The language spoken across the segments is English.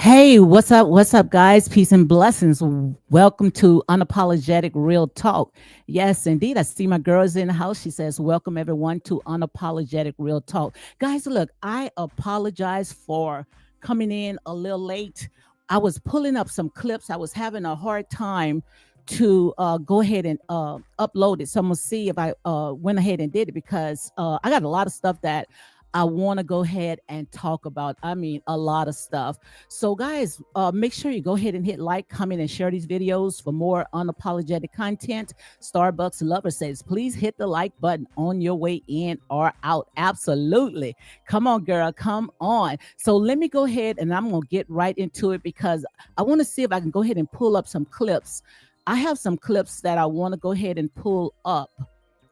Hey, what's up? What's up, guys? Peace and blessings. Welcome to Unapologetic Real Talk. Yes, indeed. I see my girls in the house. She says, welcome everyone to Unapologetic Real Talk. Guys, look, I apologize for coming in a little late. I was pulling up some clips. I was having a hard time to go ahead and upload it. So I'm going to see if I went ahead and did it because I got a lot of stuff that I want to go ahead and talk about. I mean, a lot of stuff. So, guys, make sure you go ahead and hit like, comment, and share these videos for more unapologetic content. Starbucks Lover says, please hit the like button on your way in or out. Absolutely. Come on, girl. Come on. So, let me go ahead and I'm going to get right into it because I want to see if I can go ahead and pull up some clips. I have some clips that I want to go ahead and pull up.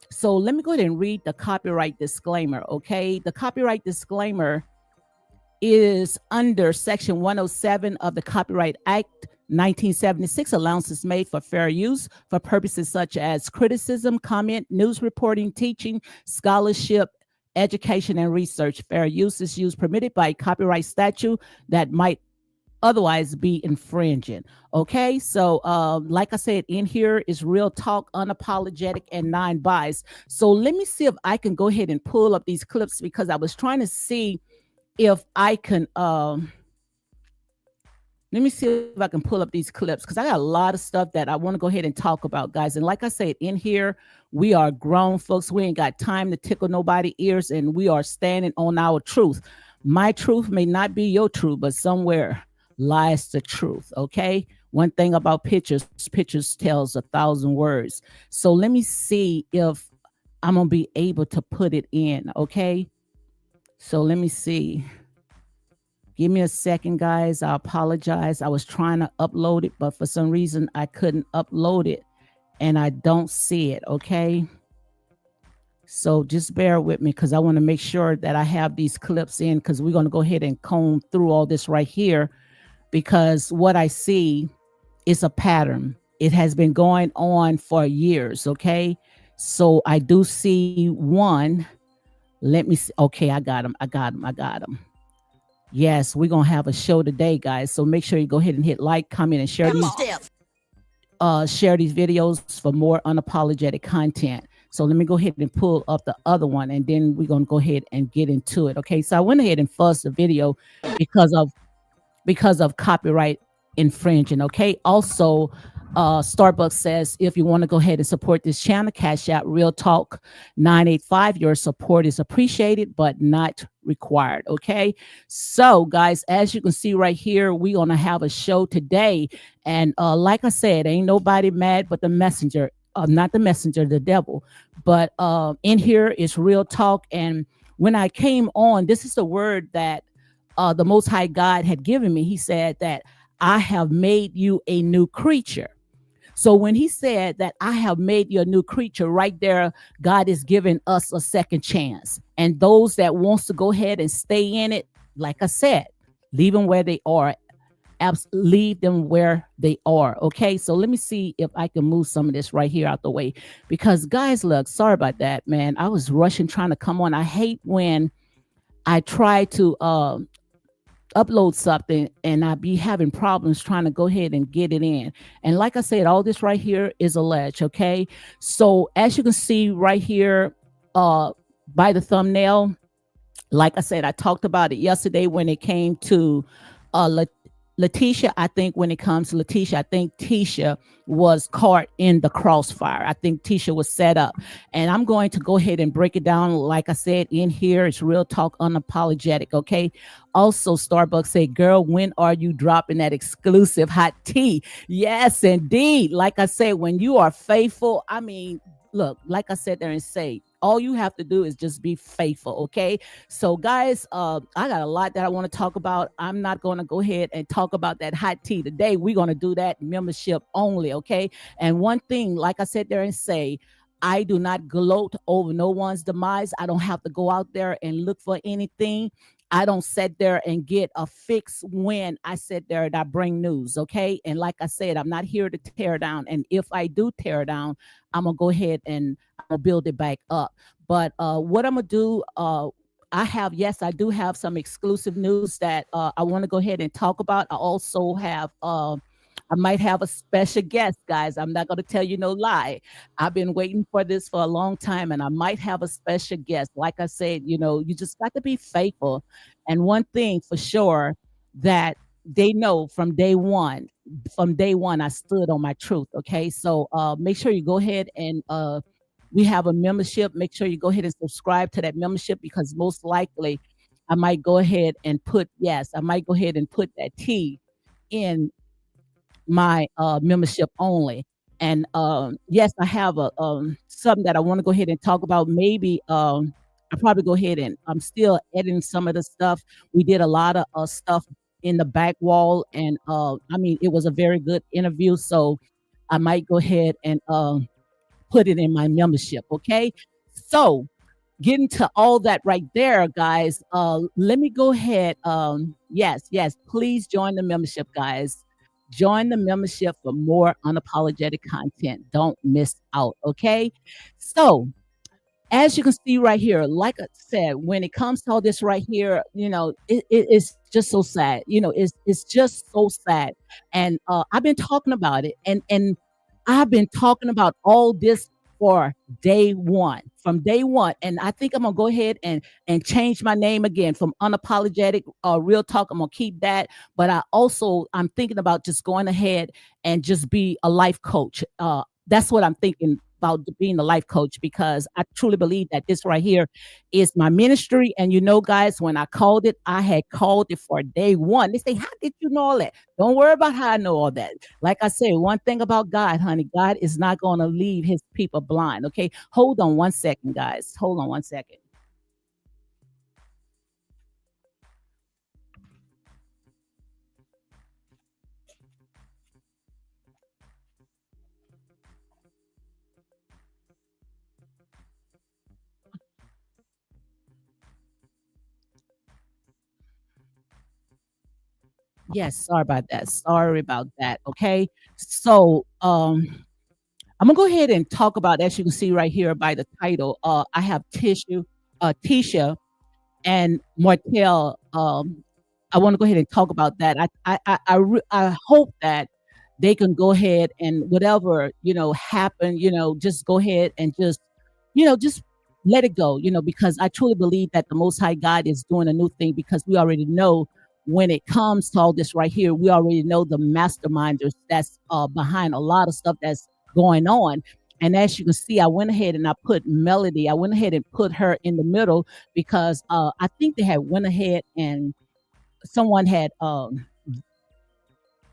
So let me go ahead and read the copyright disclaimer, okay? The copyright disclaimer is under Section 107 of the Copyright Act 1976. Allowances made for fair use for purposes such as criticism, comment, news reporting, teaching, scholarship, education, and research. Fair use is used permitted by copyright statute that might otherwise be infringing. Okay, so like I said, in here is real talk, unapologetic, and non-biased. So let me see if I can go ahead and pull up these clips because I was trying to see if I can let me see if I can pull up these clips because I got a lot of stuff that I want to go ahead and talk about, guys. And like I said, in here, we are grown folks. We ain't got time to tickle nobody's ears, and we are standing on our truth. My truth may not be your truth, but somewhere lies the truth. Okay. One thing about pictures tells 1,000 words. So let me see if I'm gonna be able to put it in. Okay. So let me see. Give me a second, guys. I apologize. I was trying to upload it, but for some reason I couldn't upload it and I don't see it. Okay. So just bear with me because I want to make sure that I have these clips in because we're going to go ahead and comb through all this right here because what I see is a pattern. It has been going on for years. Okay. So I do see one. Let me see. Okay. I got him. I got him. I got him. Yes, we're going to have a show today, guys. So make sure you go ahead and hit like, comment, and share these videos for more unapologetic content. So let me go ahead and pull up the other one, and then we're going to go ahead and get into it. Okay, so I went ahead and fuzzed the video because of copyright infringing. Okay, also Starbucks says if you want to go ahead and support this channel, cash out Real Talk 985. Your support is appreciated but not required. Okay, so guys, as you can see right here, we're gonna have a show today, and like I said, ain't nobody mad but the messenger. Not the messenger, the devil. But in here is Real Talk, and when I came on, this is the word that the Most High God had given me. He said that I have made you a new creature. So when he said that I have made you a new creature, right there, God is giving us a second chance. And those that wants to go ahead and stay in it, like I said, leave them where they are. Leave them where they are. Okay, so let me see if I can move some of this right here out the way because guys, look, sorry about that, man. I was rushing trying to come on. I hate when I try to upload something and I be having problems trying to go ahead and get it in. And like I said, all this right here is alleged. Okay, so as you can see right here by the thumbnail, like I said, I talked about it yesterday when it came to Letitia. I think when it comes to Letitia, I think Tisha was caught in the crossfire. I think Tisha was set up. And I'm going to go ahead and break it down. Like I said, in here, it's Real Talk unapologetic. Okay. Also, Starbucks said, girl, when are you dropping that exclusive hot tea? Yes, indeed. Like I said, when you are faithful, I mean, look, like I said there and say, all you have to do is just be faithful. Okay. So guys, I got a lot that I want to talk about. I'm not going to go ahead and talk about that hot tea today. We're going to do that membership only. Okay. And one thing, like I said there and say, I do not gloat over no one's demise. I don't have to go out there and look for anything. I don't sit there and get a fix when I sit there and I bring news. Okay. And like I said, I'm not here to tear down. And if I do tear down, I'm going to go ahead and I'm going to build it back up. But what I'm going to do, I have, yes, I do have some exclusive news that I want to go ahead and talk about. I also have, I might have a special guest, guys. I'm not going to tell you no lie. I've been waiting for this for a long time, and I might have a special guest. Like I said, you just got to be faithful. And one thing for sure that they know from day one, I stood on my truth. Okay. So make sure you go ahead and we have a membership. Make sure you go ahead and subscribe to that membership because most likely I might go ahead and put, yes, I might go ahead and put that T in my membership only. And yes, I have a something that I want to go ahead and talk about. Maybe I probably go ahead and I'm still editing some of the stuff. We did a lot of stuff in the back wall, and I mean it was a very good interview. So I might go ahead and put it in my membership. Okay, so getting to all that right there, guys. Let me go ahead. Yes, please join the membership, guys. Join the membership for more unapologetic content. Don't miss out. Okay. So as you can see right here, like I said, when it comes to all this right here, it's just so sad. It's just so sad. And I've been talking about it, and I've been talking about all this for day one, from day one. And I think I'm gonna go ahead and change my name again from unapologetic real talk. I'm gonna keep that, but I'm thinking about just going ahead and just be a life coach. That's what I'm thinking about, being a life coach, because I truly believe that this right here is my ministry. And guys, when I had called it for day one. They say, how did you know all that? Don't worry about how I know all that. Like I said, one thing about God, honey, God is not going to leave his people blind. Okay. Hold on one second, guys. Hold on one second. Yes, sorry about that. Sorry about that. Okay. So, I'm gonna go ahead and talk about, as you can see right here by the title. I have Tisha and Martell. I want to go ahead and talk about that. I hope that they can go ahead and whatever happen. Just go ahead and just let it go. Because I truly believe that the Most High God is doing a new thing. Because we already know when it comes to all this right here, we already know the masterminders that's behind a lot of stuff that's going on. And as you can see, I went ahead and I put Melody. I went ahead and put her in the middle because I think they had went ahead and someone had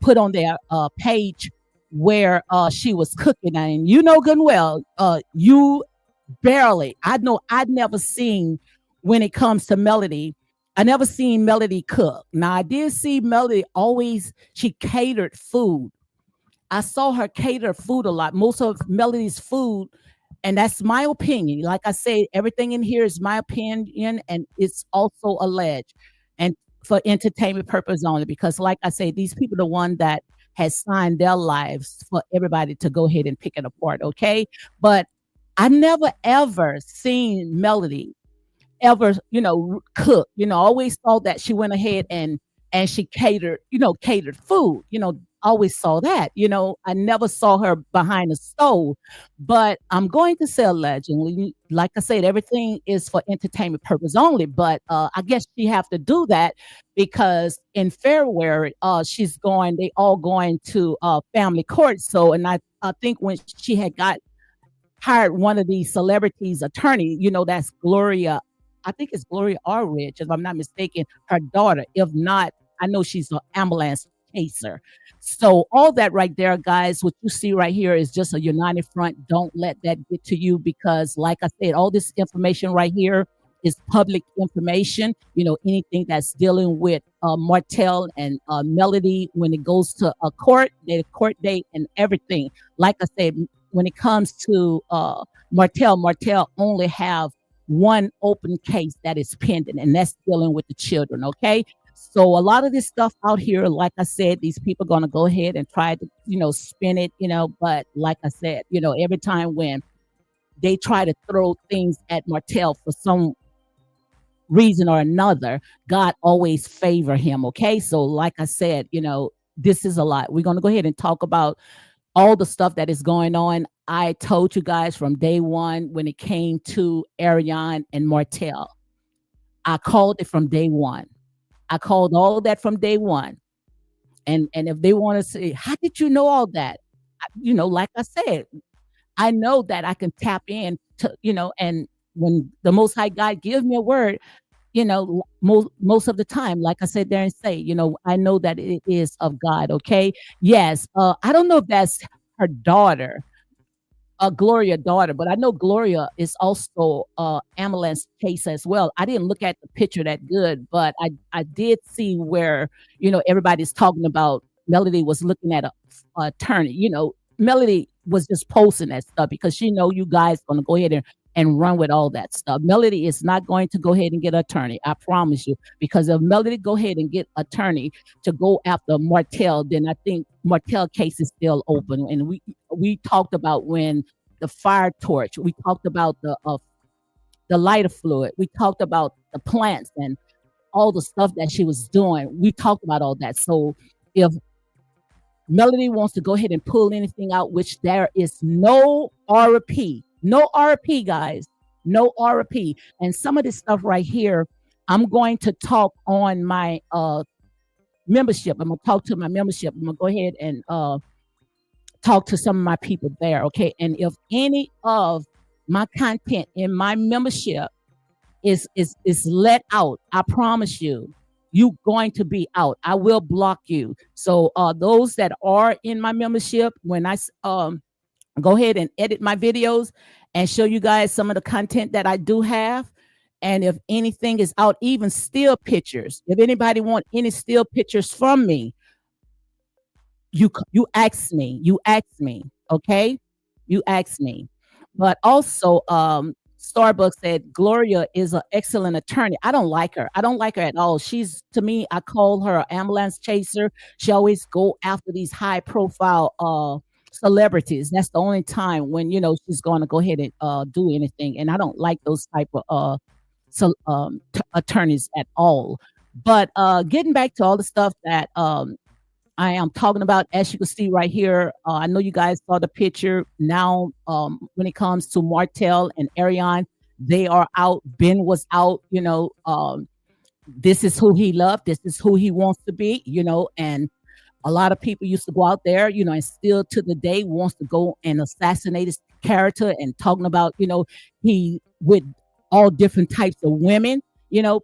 put on their page where she was cooking, and good and well, you barely. I know I'd never seen, when it comes to Melody, I never seen Melody cook. Now I did see Melody always. She catered food. I saw her cater food a lot. Most of Melody's food, and that's my opinion. Like I say, everything in here is my opinion, and it's also alleged, and for entertainment purpose only. Because, like I say, these people are the one that has signed their lives for everybody to go ahead and pick it apart. Okay, but I never ever seen Melody ever, cook. Always saw that she went ahead and she catered food. Always saw that. I never saw her behind the stove. But I'm going to say allegedly, like I said, everything is for entertainment purpose only. But I guess she have to do that because in February, they all going to family court. So, and I think when she had got hired one of these celebrities attorney, that's Gloria. I think it's Gloria Rich, if I'm not mistaken, her daughter. If not, I know she's an ambulance chaser. So all that right there, guys, what you see right here is just a united front. Don't let that get to you because, like I said, all this information right here is public information. Anything that's dealing with Martell and Melody, when it goes to a court, the court date and everything. Like I said, when it comes to Martell only have one open case that is pending, and that's dealing with the children. Okay. So a lot of this stuff out here, like I said, these people are going to go ahead and try to, spin it, but like I said, every time when they try to throw things at Martell for some reason or another, God always favor him. Okay. So, like I said, this is a lot. We're going to go ahead and talk about all the stuff that is going on. I told you guys from day one when it came to Ariane and Martell. I called it from day one. I called all that from day one. And if they want to say, how did you know all that? Like I said, I know that I can tap in to, and when the Most High God gives me a word, most of the time, like I said there and say, I know that it is of God. Okay. Yes. I don't know if that's her daughter, Gloria daughter, but I know Gloria is also ambulance case as well. I didn't look at the picture that good, but I did see where everybody's talking about Melody was looking at a attorney. Melody was just posting that stuff because she know you guys gonna go ahead and run with all that stuff. Melody is not going to go ahead and get an attorney. I promise you. Because if Melody go ahead and get attorney to go after Martell, then I think Martell case is still open. And we talked about when the fire torch. We talked about the lighter fluid. We talked about the plants and all the stuff that she was doing. We talked about all that. So if Melody wants to go ahead and pull anything out, which there is no RP. No RP, guys. No RP. And some of this stuff right here, I'm going to talk on my membership. I'm going to talk to my membership. I'm going to go ahead and talk to some of my people there, okay? And if any of my content in my membership is let out, I promise you're going to be out. I will block you. So those that are in my membership, when I go ahead and edit my videos and show you guys some of the content that I do have, and if anything is out, even still pictures, if anybody want any still pictures from me, you ask me, okay? You ask me. But also, Starbucks said Gloria is an excellent attorney. I don't like her. I don't like her at all. She's, to me, I call her an ambulance chaser. She always go after these high profile celebrities. That's the only time when she's going to go ahead and do anything. And I don't like those type of attorneys at all. But getting back to all the stuff that I am talking about, as you can see right here. I know you guys saw the picture. Now, when it comes to Martell and Ariane, they are out. Ben was out. This is who he loved. This is who he wants to be. And a lot of people used to go out there, and still to the day wants to go and assassinate his character and talking about, he with all different types of women,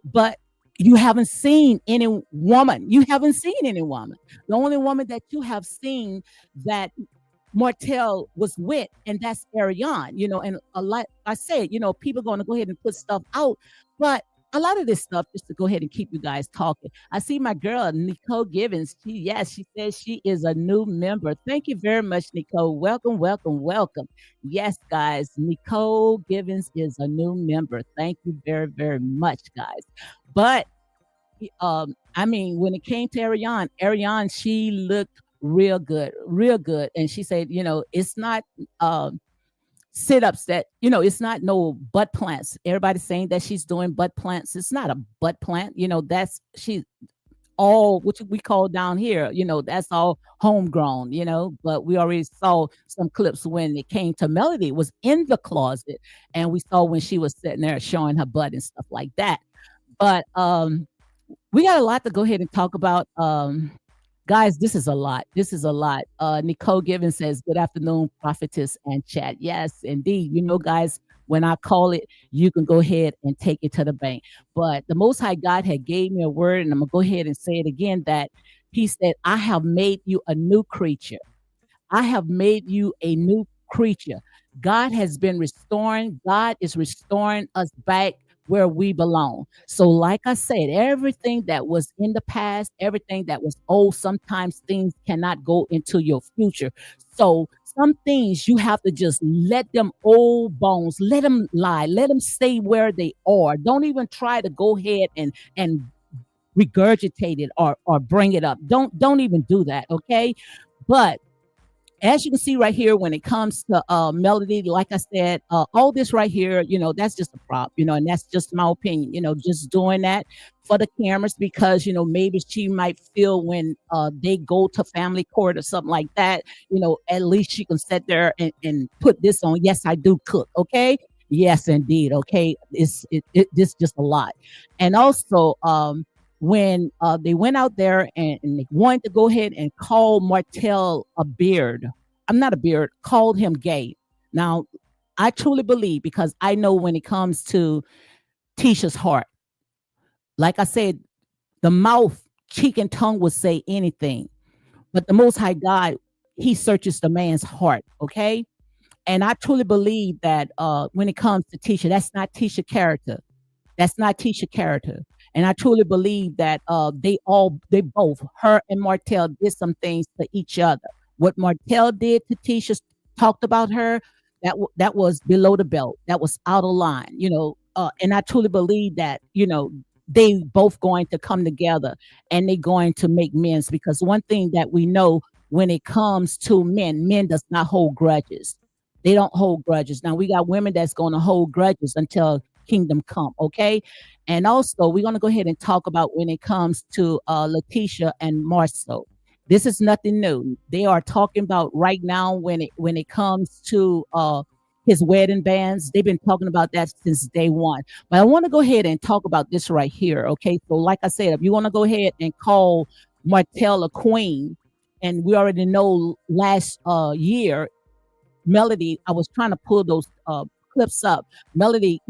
but you haven't seen any woman. You haven't seen any woman. The only woman that you have seen that Martell was with, and that's Ariane, and a lot, I said, people are going to go ahead and put stuff out, but a lot of this stuff just to go ahead and keep you guys talking. I see my girl, Nicole Givens. She says she is a new member. Thank you very much, Nicole. Welcome, welcome, welcome. Yes, guys, Nicole Givens is a new member. Thank you very, very much, guys. But, I mean, when it came to Ariane, she looked real good, real good. And she said, it's not sit-ups that, it's not no butt plants. Everybody's saying that she's doing butt plants. It's not a butt plant. That's she's all what we call down here, that's all homegrown, but we already saw some clips when it came to Melody. It was in the closet, and we saw when she was sitting there showing her butt and stuff like that. But we got a lot to go ahead and talk about. Guys, this is a lot. This is a lot. Nicole Given says, good afternoon, prophetess and chat. Yes, indeed. Guys, when I call it, you can go ahead and take it to the bank. But the Most High God had gave me a word, and I'm going to go ahead and say it again, that he said, I have made you a new creature. I have made you a new creature. God has been restoring. God is restoring us back where we belong. So like I said, everything that was in the past, everything that was old, sometimes things cannot go into your future. So some things you have to just let them old bones, let them lie, let them stay where they are. Don't even try to go ahead and regurgitate it or bring it up. Don't even do that, okay? But as you can see right here, when it comes to Melody, like I said, all this right here, that's just a prop, and that's just my opinion, just doing that for the cameras because, maybe she might feel when they go to family court or something like that, at least she can sit there and put this on. Yes, I do cook. Okay. Yes, indeed. Okay. This just a lot. And also, when they went out there and they wanted to go ahead and call Martell a beard. I'm not a beard, called him gay. Now, I truly believe because I know when it comes to Tisha's heart, like I said, the mouth, cheek, and tongue will say anything. But the Most High God, He searches the man's heart, okay? And I truly believe that when it comes to Tisha, that's not Tisha character. That's not Tisha character. And I truly believe that they both, her and Martell, did some things to each other. What Martell did to Tisha, talked about her, that was below the belt. That was out of line, and I truly believe that, they both going to come together and they going to make amends because one thing that we know when it comes to men does not hold grudges. They don't hold grudges. Now we got women that's going to hold grudges until kingdom come. Okay. And also we're going to go ahead and talk about when it comes to Letitia and Marcel. This is nothing new. They are talking about right now when it comes to his wedding bands. They've been talking about that since day one. But I want to go ahead and talk about this right here. Okay. So like I said, if you want to go ahead and call Martell a queen, and we already know last year Melody, I was trying to pull those clips up. Melody,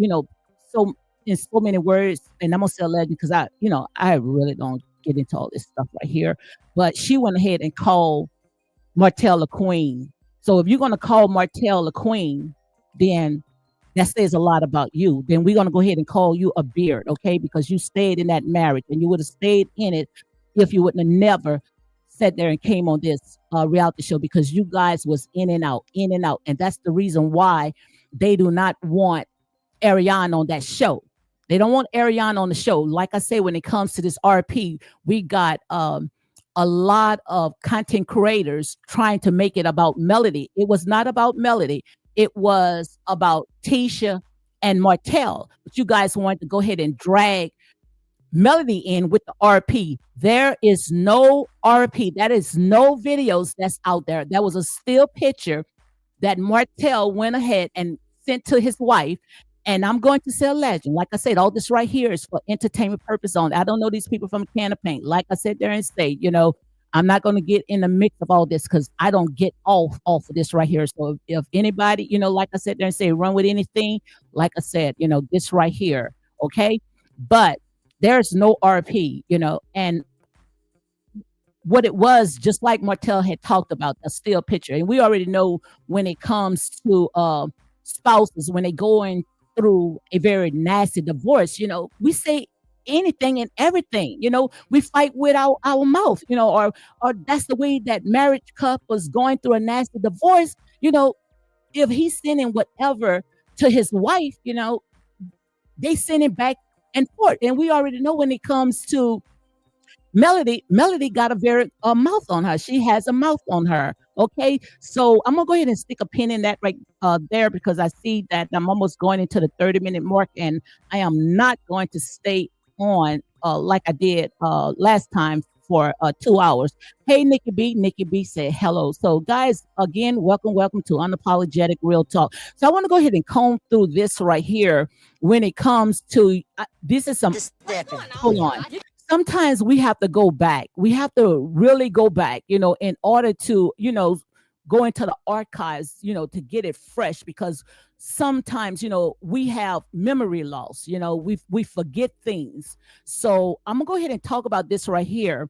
so in so many words, and I'm gonna say a legend because I really don't get into all this stuff right here. But she went ahead and called Martell a queen. So if you're gonna call Martell a queen, then that says a lot about you. Then we're gonna go ahead and call you a beard, okay? Because you stayed in that marriage and you would have stayed in it if you wouldn't have never sat there and came on this reality show because you guys was in and out. And that's the reason why they do not want Ariane on that show. They don't want Ariane on the show. Like I say, when it comes to this RP, we got a lot of content creators trying to make it about Melody. It was not about Melody. It was about Tisha and Martell. But you guys wanted to go ahead and drag Melody in with the RP. There is no RP. That is no videos that's out there. That was a still picture that Martell went ahead and sent to his wife. And I'm going to say a legend. Like I said, all this right here is for entertainment purpose only. I don't know these people from a can of paint. Like I said there and say, I'm not going to get in the mix of all this because I don't get off of this right here. So if anybody, like I said there and say, run with anything, like I said, this right here, okay? But there's no RP, and what it was, just like Martell had talked about, a still picture. And we already know when it comes to spouses, when they going through a very nasty divorce, we say anything and everything, we fight with our mouth, or that's the way that marriage couples going through a nasty divorce, if he's sending whatever to his wife, they send it back and forth. And we already know when it comes to Melody got a very mouth on her. She has a mouth on her. Okay, so I'm gonna go ahead and stick a pin in that right there because I see that I'm almost going into the 30-minute mark, and I am not going to stay on like I did last time for 2 hours. Hey, Nikki B said hello. So guys, again, welcome to Unapologetic Real Talk. So I want to go ahead and comb through this right here when it comes to this is some hold on. Sometimes we have to go back. We have to really go back, in order to, go into the archives, to get it fresh because sometimes, we have memory loss, we forget things. So I'm gonna go ahead and talk about this right here.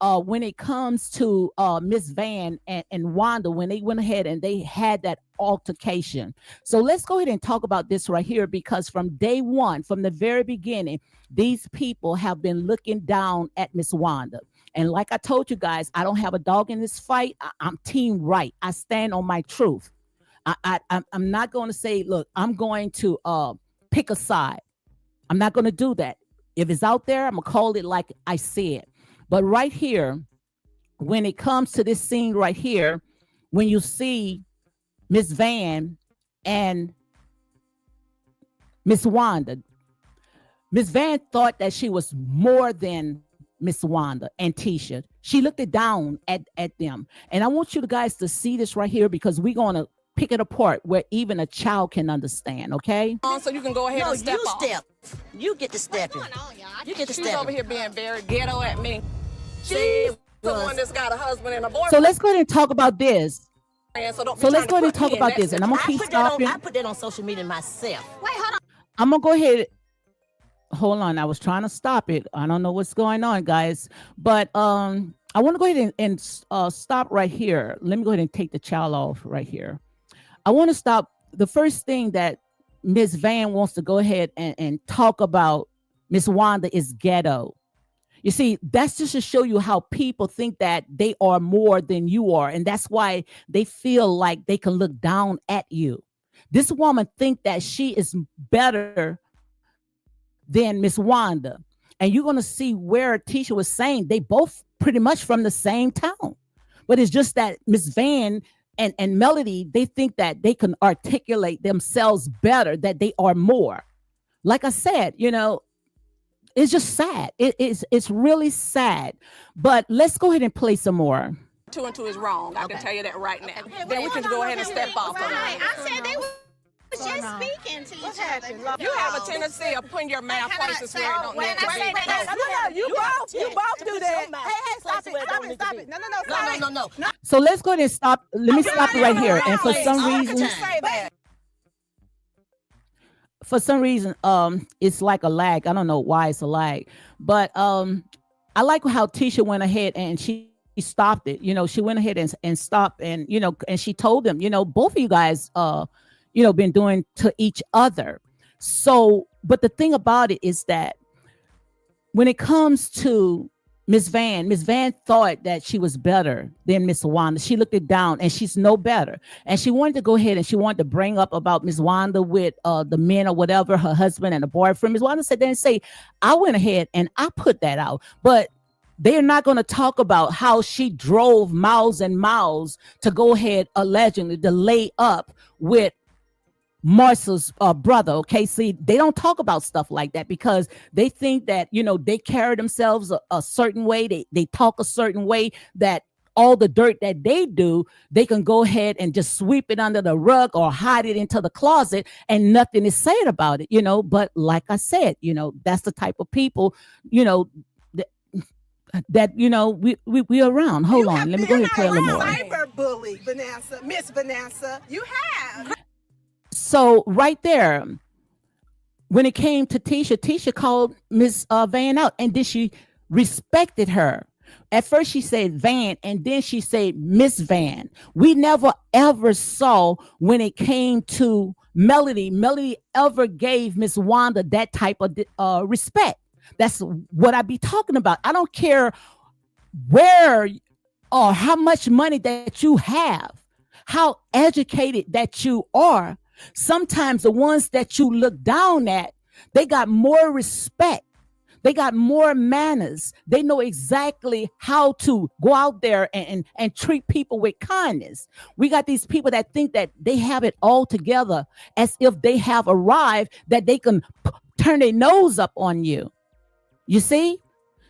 When it comes to Miss Van and Wanda, when they went ahead and they had that altercation. So let's go ahead and talk about this right here because from day one, from the very beginning, these people have been looking down at Miss Wanda. And like I told you guys, I don't have a dog in this fight. I'm team right. I stand on my truth. I'm not going to say, look, I'm going to pick a side. I'm not going to do that. If it's out there, I'm going to call it like I said. But right here, when it comes to this scene right here, when you see Miss Van and Miss Wanda. Miss Van thought that she was more than Miss Wanda and Tisha. She looked it down at them. And I want you guys to see this right here because we're going to pick it apart where even a child can understand, okay? So you can go ahead and step off. Step. You get to stepping. You get to She's stepping. over here being very ghetto at me. She's the one that's got a husband and a boyfriend. So let's go ahead and talk about this. So let's go ahead and talk about this. And I'm going to keep stopping. I put that on social media myself. Wait, hold on. I'm going to go ahead. Hold on. I was trying to stop it. I don't know what's going on, guys. But I want to go ahead and stop right here. Let me go ahead and take the child off right here. I want to stop. The first thing that Miss Van wants to go ahead and talk about Miss Wanda is ghetto. You see, that's just to show you how people think that they are more than you are. And that's why they feel like they can look down at you. This woman think that she is better than Miss Wanda. And you're going to see where Tisha was saying they both pretty much from the same town. But it's just that Miss Van and Melody, they think that they can articulate themselves better, that they are more. Like I said, you know, it's just sad. It's really sad. But let's go ahead and play some more. 2 and 2 is wrong. I can tell you that right now. Then we can go ahead and step off. Right. I said they were just speaking to each other. You have a tendency of putting your mouth places where it don't need to be. You both do that. Hey, stop it. No. So let's go ahead and stop. Let me stop it right here. And for some reason, it's like a lag. I don't know why it's a lag, but I like how Tisha went ahead and she stopped it. You know, she went ahead and stopped, and you know, and she told them, you know, both of you guys, you know, been doing to each other. So, but the thing about it is that when it comes to Miss Van thought that she was better than Miss Wanda. She looked it down and she's no better. And she wanted to go ahead and she wanted to bring up about Miss Wanda with the men or whatever, her husband and the boyfriend. Miss Wanda said then say, I went ahead and I put that out. But they're not going to talk about how she drove miles and miles to go ahead allegedly to lay up with Marcel's brother. Okay, see, they don't talk about stuff like that because they think that, you know, they carry themselves a certain way. They talk a certain way that all the dirt that they do, they can go ahead and just sweep it under the rug or hide it into the closet and nothing is said about it, you know. But like I said, you know, that's the type of people, you know, that you know, we around. Hold on, let me go ahead and play a little more. Cyberbully, Miss Vanessa, you have. So right there, when it came to Tisha called Miss Van out, and then she respected her. At first she said Van, and then she said Miss Van. We never ever saw when it came to Melody ever gave Miss Wanda that type of respect. That's what I be talking about. I don't care where or how much money that you have, how educated that you are. Sometimes the ones that you look down at, they got more respect. They got more manners. They know exactly how to go out there and treat people with kindness. We got these people that think that they have it all together as if they have arrived, that they can turn their nose up on you. You see?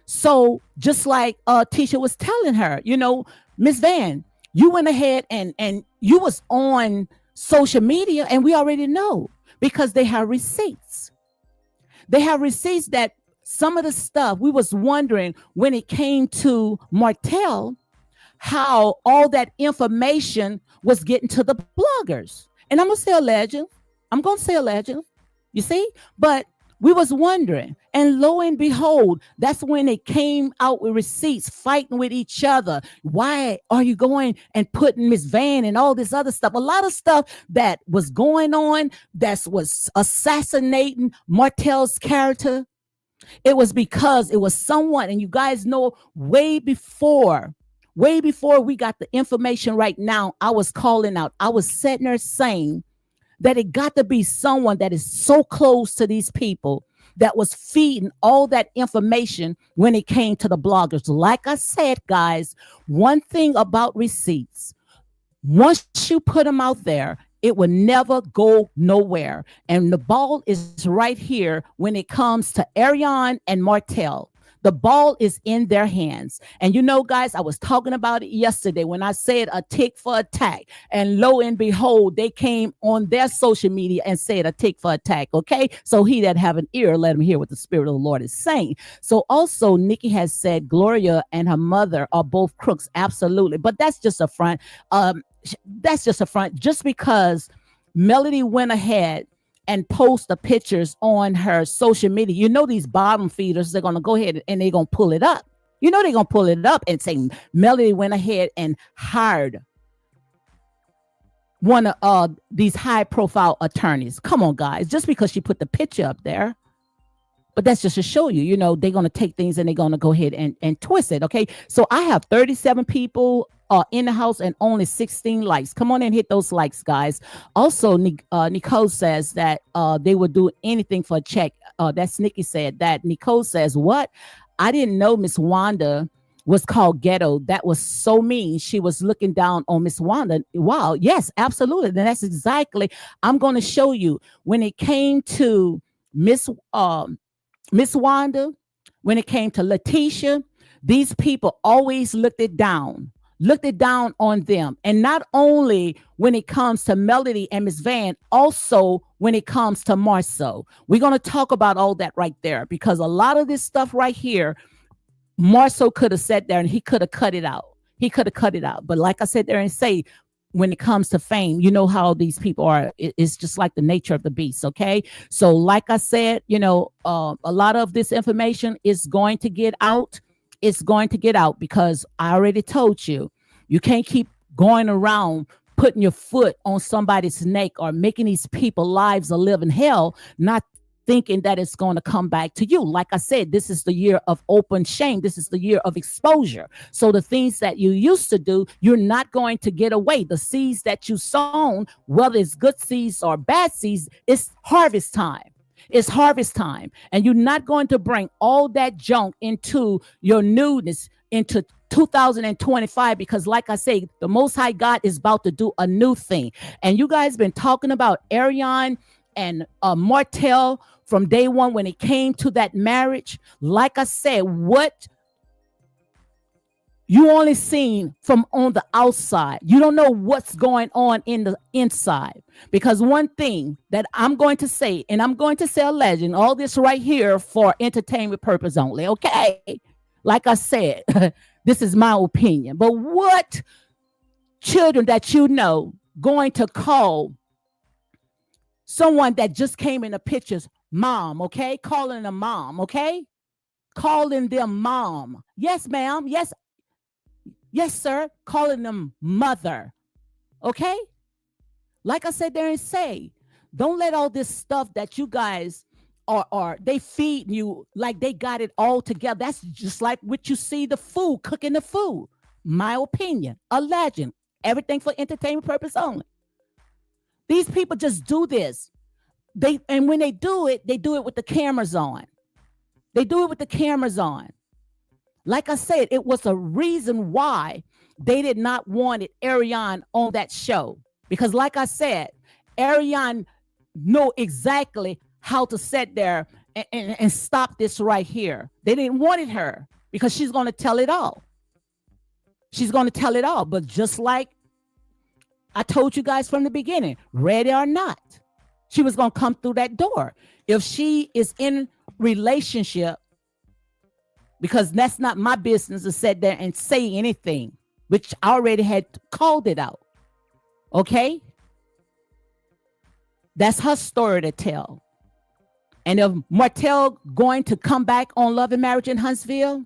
So just like Tisha was telling her, you know, Miss Van, you went ahead and you was on social media, and we already know because they have receipts. They have receipts that some of the stuff we was wondering when it came to Martell, how all that information was getting to the bloggers. And I'm going to say a legend. You see? But we was wondering, and lo and behold, that's when they came out with receipts, fighting with each other. Why are you going and putting Miss Van and all this other stuff? A lot of stuff that was going on that was assassinating Martell's character. It was because it was someone, and you guys know way before we got the information right now, I was calling out, I was sitting there saying that it got to be someone that is so close to these people that was feeding all that information when it came to the bloggers. Like I said, guys, one thing about receipts, Once you put them out there, it will never go nowhere. And the ball is right here when it comes to Ariane and Martell. The ball is in their hands. And you know, guys, I was talking about it yesterday when I said a tick for attack. And lo and behold, they came on their social media and said a tick for attack. Okay. So he that have an ear, let him hear what the Spirit of the Lord is saying. So also, Nikki has said Gloria and her mother are both crooks. Absolutely. But that's just a front. That's just a front. Just because Melody went ahead and post the pictures on her social media, you know, these bottom feeders, they're going to go ahead and they're going to pull it up. You know, they're going to pull it up and say Melody went ahead and hired one of these high profile attorneys. Come on, guys, just because she put the picture up there. But that's just to show you, you know, they're going to take things and they're going to go ahead and twist it. Okay. So I have 37 people in the house and only 16 likes. Come on and hit those likes, guys. Also, Nicole says that they would do anything for a check. That's Nikki said that. Nicole says, what? I didn't know Miss Wanda was called ghetto. That was so mean. She was looking down on Miss Wanda. Wow. Yes, absolutely. Then that's exactly. I'm going to show you when it came to Miss Wanda, when it came to Letitia, these people always looked it down on them. And not only when it comes to Melody and Miss Van, also when it comes to Marceau. We're going to talk about all that right there, because a lot of this stuff right here, Marceau could have sat there and he could have cut it out. But like I said there and say, when it comes to fame, you know how these people are. It's just like the nature of the beast. Okay. So like I said, you know, a lot of this information is going to get out. It's going to get out because I already told you, you can't keep going around putting your foot on somebody's neck or making these people lives a living hell, not thinking that it's going to come back to you. Like I said, this is the year of open shame. This is the year of exposure. So the things that you used to do, you're not going to get away. The seeds that you sown, whether it's good seeds or bad seeds, it's harvest time. It's harvest time. And you're not going to bring all that junk into your newness into 2025, because like I say, the Most High God is about to do a new thing. And you guys been talking about Ariane and Martell from day one when it came to that marriage. Like I said, what you only seen from on the outside, you don't know what's going on in the inside. Because one thing that I'm going to say, and I'm going to say a legend, all this right here for entertainment purpose only. Okay, like I said, this is my opinion. But what children that you know going to call someone that just came in the pictures mom? Okay, calling them mom. Okay, calling them mom. Yes, ma'am. Yes, sir. Calling them mother. Okay, like I said there and say, don't let all this stuff that you guys are they feed you like they got it all together. That's just like what you see the food, cooking the food. My opinion, a legend. Everything for entertainment purpose only. These people just do this. And when they do it with the cameras on. They do it with the cameras on. Like I said, it was a reason why they did not want it Ariane on that show. Because like I said, Ariane know exactly how to sit there and stop this right here. They didn't want it her because she's going to tell it all. She's going to tell it all. But just like I told you guys from the beginning, ready or not, she was going to come through that door. If she is in relationship, because that's not my business to sit there and say anything, which I already had called it out. Okay? That's her story to tell. And if Martell going to come back on Love and Marriage in Huntsville,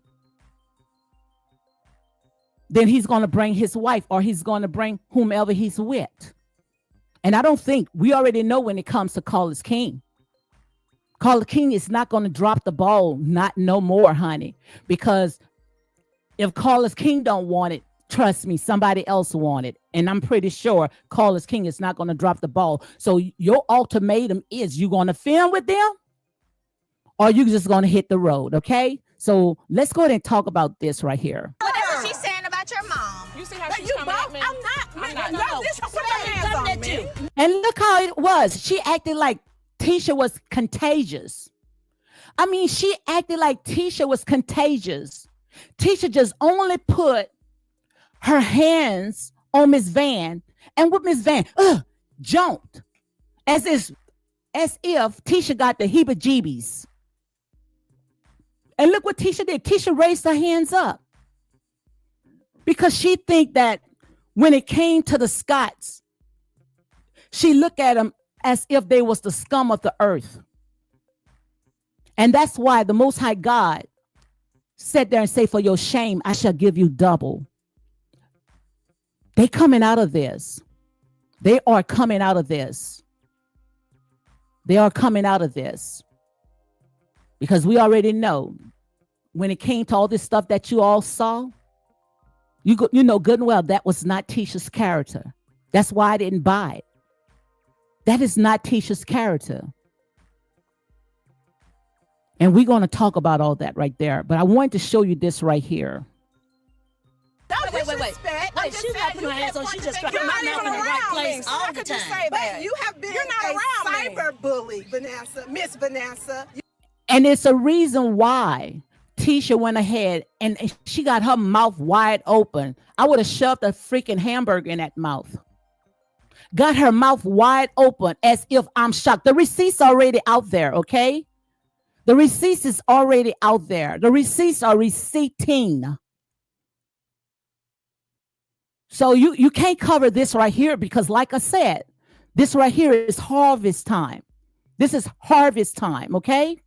then he's going to bring his wife or he's going to bring whomever he's with. And I don't think, we already know when it comes to Carlos King. Carlos King is not going to drop the ball, not no more, honey. Because if Carlos King don't want it, trust me, somebody else want it. And I'm pretty sure Carlos King is not going to drop the ball. So your ultimatum is, you going to film with them or you just going to hit the road, okay? So let's go ahead and talk about this right here. Whatever she's saying about your mom. You see how she's coming at me? I'm not. Put your hands on me. And look how it was. She acted like Tisha was contagious. I mean, she acted like Tisha was contagious. Tisha just only put her hands on Miss Van, and with Miss Van, jumped as if Tisha got the heebie-jeebies. And look what Tisha did. Tisha raised her hands up because she think that when it came to the Scotts, she looked at them as if they was the scum of the earth. And that's why the Most High God sat there and say, for your shame, I shall give you double. They coming out of this. They are coming out of this. They are coming out of this. Because we already know when it came to all this stuff that you all saw, you know good and well that was not Tisha's character. That's why I didn't buy it. That is not Tisha's character. And we're going to talk about all that right there. But I wanted to show you this right here. Wait. She's not putting her hands on. She just trying to my mouth in the right place all the time. But you have been a cyber bully, Miss Vanessa. And it's a reason why Tisha went ahead and she got her mouth wide open. I would have shoved a freaking hamburger in that mouth. Got her mouth wide open as if I'm shocked. The receipts already out there, okay? The receipts is already out there. The receipts are receipting. So you can't cover this right here because like I said, this right here is harvest time. This is harvest time, okay?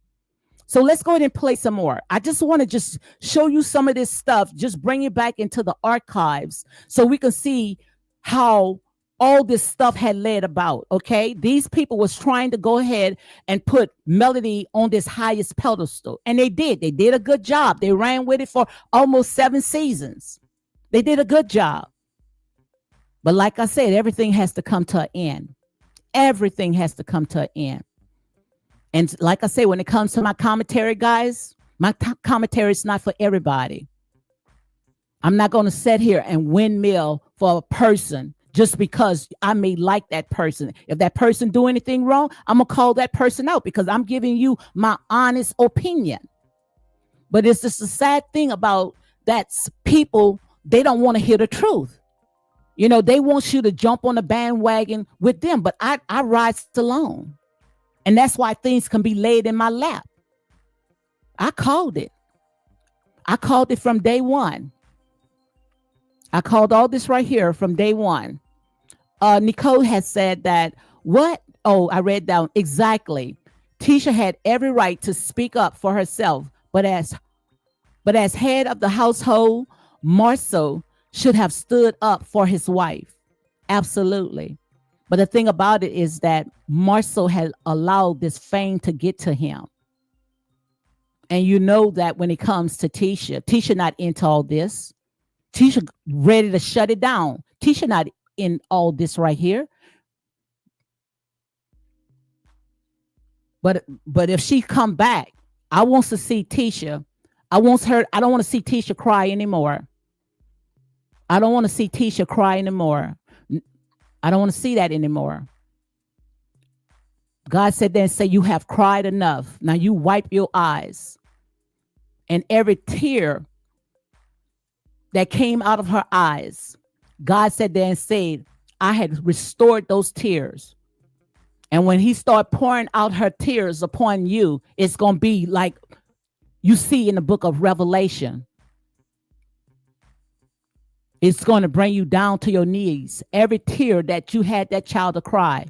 So let's go ahead and play some more. I just want to just show you some of this stuff, just bring it back into the archives so we can see how all this stuff had led about, okay? These people was trying to go ahead and put Melody on this highest pedestal, and they did. They did a good job. They ran with it for almost 7 seasons. They did a good job. But like I said, everything has to come to an end. Everything has to come to an end. And like I say, when it comes to my commentary, guys, my commentary is not for everybody. I'm not going to sit here and windmill for a person just because I may like that person. If that person do anything wrong, I'm going to call that person out because I'm giving you my honest opinion. But it's just a sad thing about that people, they don't want to hear the truth. You know, they want you to jump on the bandwagon with them, but I rise alone. And that's why things can be laid in my lap. I called it. I called it from day one. I called all this right here from day one. Nicole has said that, what? Oh, I read down exactly. Tisha had every right to speak up for herself, but as head of the household, Marcel should have stood up for his wife. Absolutely. But the thing about it is that Marcel had allowed this fame to get to him. And you know that when it comes to Tisha not into all this. Tisha ready to shut it down. Tisha not in all this right here. But if she come back, I want to see Tisha. I don't want to see Tisha cry anymore. I don't want to see Tisha cry anymore. I don't want to see that anymore. God said then, say, you have cried enough. Now you wipe your eyes. And every tear that came out of her eyes, God said then, said, I had restored those tears. And when he started pouring out her tears upon you, it's going to be like you see in the book of Revelation. It's going to bring you down to your knees. Every tear that you had that child to cry.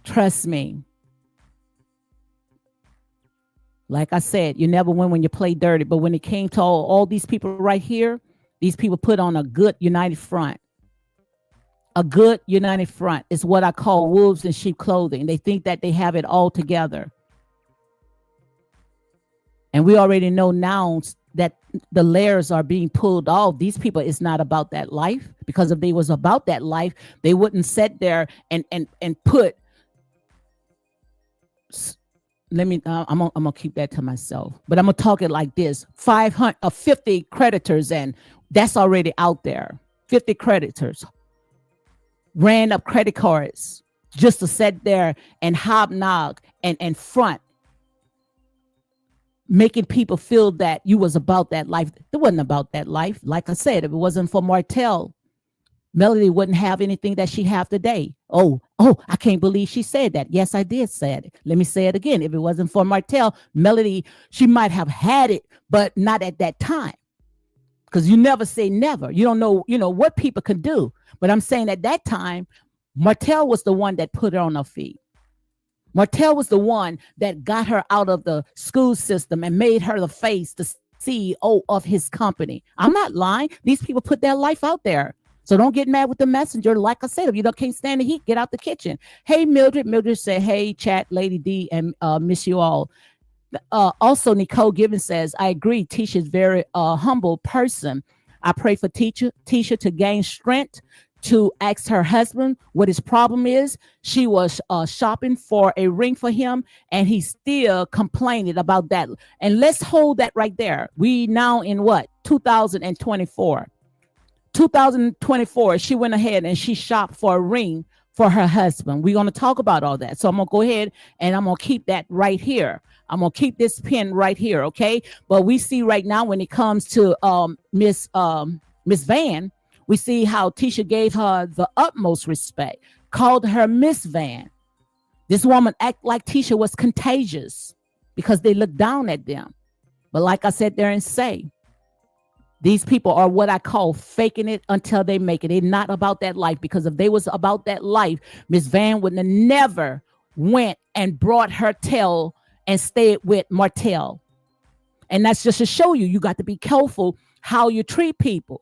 Trust me. Like I said, you never win when you play dirty. But when it came to all these people right here, these people put on a good united front. A good united front is what I call wolves in sheep clothing. They think that they have it all together. And we already know now that the layers are being pulled off. These people, it's not about that life, because if they was about that life, they wouldn't sit there and put. I'm gonna keep that to myself, but I'm gonna talk it like this: 50 creditors, and that's already out there. 50 creditors. ran up credit cards just to sit there and hobnob and front, making people feel that you was about that life. It wasn't about that life. Like I said, if it wasn't for Martell, Melody wouldn't have anything that she have today. Oh, I can't believe she said that. Yes, I did say it. Let me say it again. If it wasn't for Martell, Melody, she might have had it, but not at that time. Because you never say never. You don't know, what people can do. But I'm saying at that time, Martell was the one that put her on her feet. Martell was the one that got her out of the school system and made her the face, the CEO of his company. I'm not lying. These people put their life out there. So don't get mad with the messenger. Like I said, if you can't stand the heat, get out the kitchen. Hey, Mildred. Mildred said, hey, chat, Lady D, and miss you all. Also, Nicole Gibbons says, I agree. Tisha's very humble person. I pray for Tisha to gain strength to ask her husband what his problem is. She was shopping for a ring for him, and he's still complaining about that. And let's hold that right there. We now in what? 2024. 2024, she went ahead and she shopped for a ring for her husband. We're going to talk about all that. So I'm going to go ahead and I'm going to keep that right here. I'm going to keep this pin right here, okay? But we see right now when it comes to Miss Van, we see how Tisha gave her the utmost respect, called her Miss Van. This woman act like Tisha was contagious because they looked down at them. But like I said there and say, these people are what I call faking it until they make it. They're not about that life, because if they was about that life, Miss Van would have never went and brought her tail and stayed with Martell. And that's just to show you got to be careful how you treat people.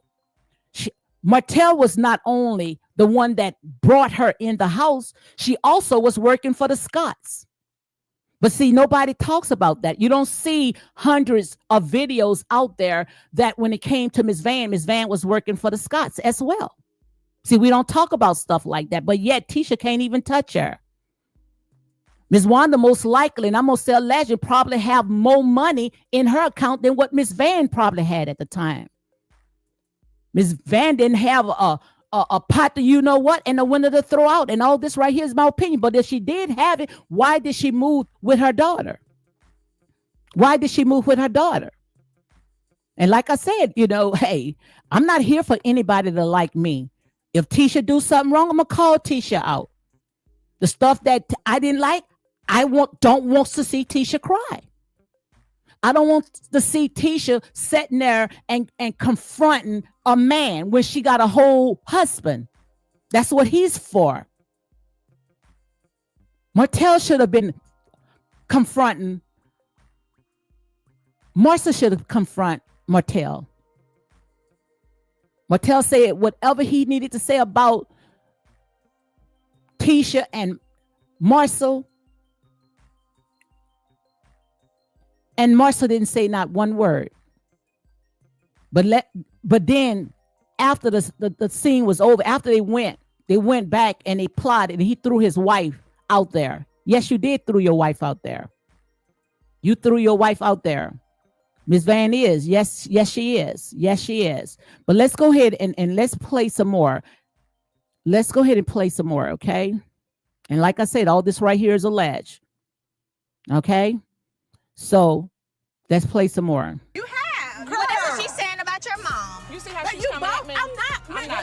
Martell was not only the one that brought her in the house, she also was working for the Scotts. But see, nobody talks about that. You don't see hundreds of videos out there that when it came to Miss Van was working for the Scotts as well. See, we don't talk about stuff like that, but yet Tisha can't even touch her. Miss Wanda most likely, and I'm going to say alleged, probably have more money in her account than what Miss Van probably had at the time. Miss Van didn't have a pot to what and a window to throw out, and all this right here is my opinion. But if she did have it, why did she move with her daughter? Why did she move with her daughter? And like I said, hey, I'm not here for anybody to like me. If Tisha do something wrong, I'm gonna call Tisha out. The stuff that I didn't like, don't want to see Tisha cry. I don't want to see Tisha sitting there and confronting a man when she got a whole husband. That's what he's for. Martell should have been confronting. Marcia should have confronted Martell. Martell said whatever he needed to say about Tisha and Marcia. And Marcia didn't say not one word. But then after the scene was over, after they went back and they plotted, and he threw his wife out there. Yes, you did throw your wife out there. You threw your wife out there. Miss Van is. Yes, she is. Yes, she is. But let's go ahead and let's play some more. Let's go ahead and play some more, okay? And like I said, all this right here is alleged. Okay? So let's play some more. You have. Whatever she's saying about your mom. You see how she's you coming both, at me? I'm not.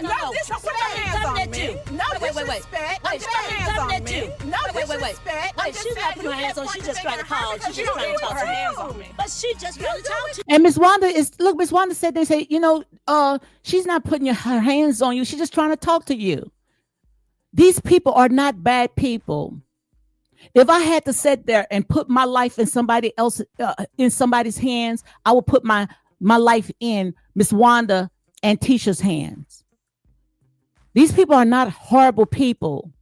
No. Put your hands on me. No disrespect. Put your hands on me. No disrespect. Wait, she's not putting her hands on. She just trying to call. She's just trying to talk to me. But she just trying to talk to you. And Miss Wanda said, they say, she's not putting her hands on you. She's just trying to talk to you. These people are not bad people. If I had to sit there and put my life in somebody else, in somebody's hands, I would put my life in Miss Wanda and Tisha's hands. These people are not horrible people.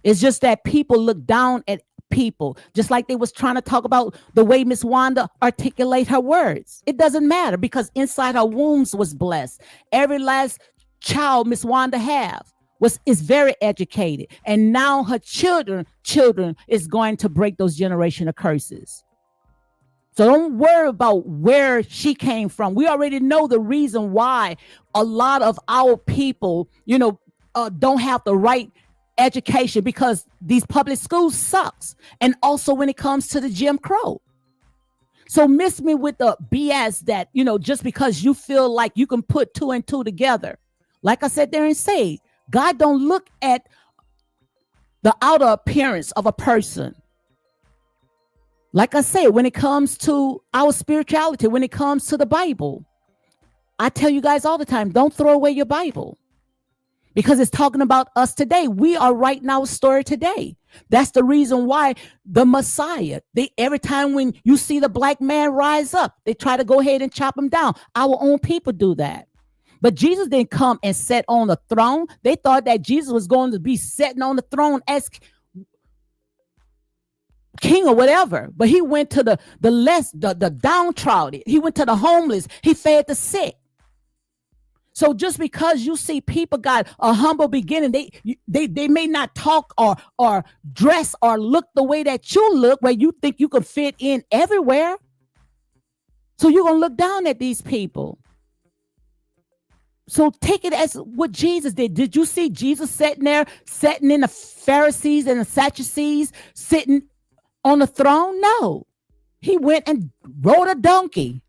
It's just that people look down at people, just like they was trying to talk about the way Miss Wanda articulate her words. It doesn't matter, because inside her wombs was blessed. Every last child Miss Wanda is very educated, and now her children is going to break those generational curses. So don't worry about where she came from. We already know the reason why a lot of our people, don't have the right education because these public schools sucks. And also when it comes to the Jim Crow. So miss me with the BS that, just because you feel like you can put 2 and 2 together. Like I said there and say, God don't look at the outer appearance of a person. Like I say, when it comes to our spirituality, when it comes to the Bible, I tell you guys all the time, don't throw away your Bible because it's talking about us today. We are writing our story today. That's the reason why the Messiah, every time when you see the black man rise up, they try to go ahead and chop him down. Our own people do that. But Jesus didn't come and sit on the throne. They thought that Jesus was going to be sitting on the throne as king or whatever. But he went to the downtrodden. He went to the homeless. He fed the sick. So just because you see people got a humble beginning, they may not talk or dress or look the way that you look, where you think you can fit in everywhere. So you're going to look down at these people. So take it as what Jesus did. Did you see Jesus sitting in the Pharisees and the Sadducees sitting on the throne? No. He went and rode a donkey.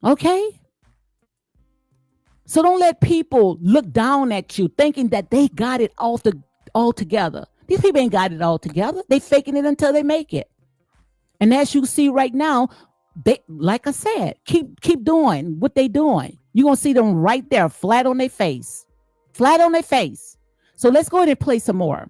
Okay? So don't let people look down at you thinking that they got it all together. These people ain't got it all together. They faking it until they make it. And as you see right now, they, like I said, keep doing what they doing. You're going to see them right there, flat on their face. Flat on their face. So let's go ahead and play some more.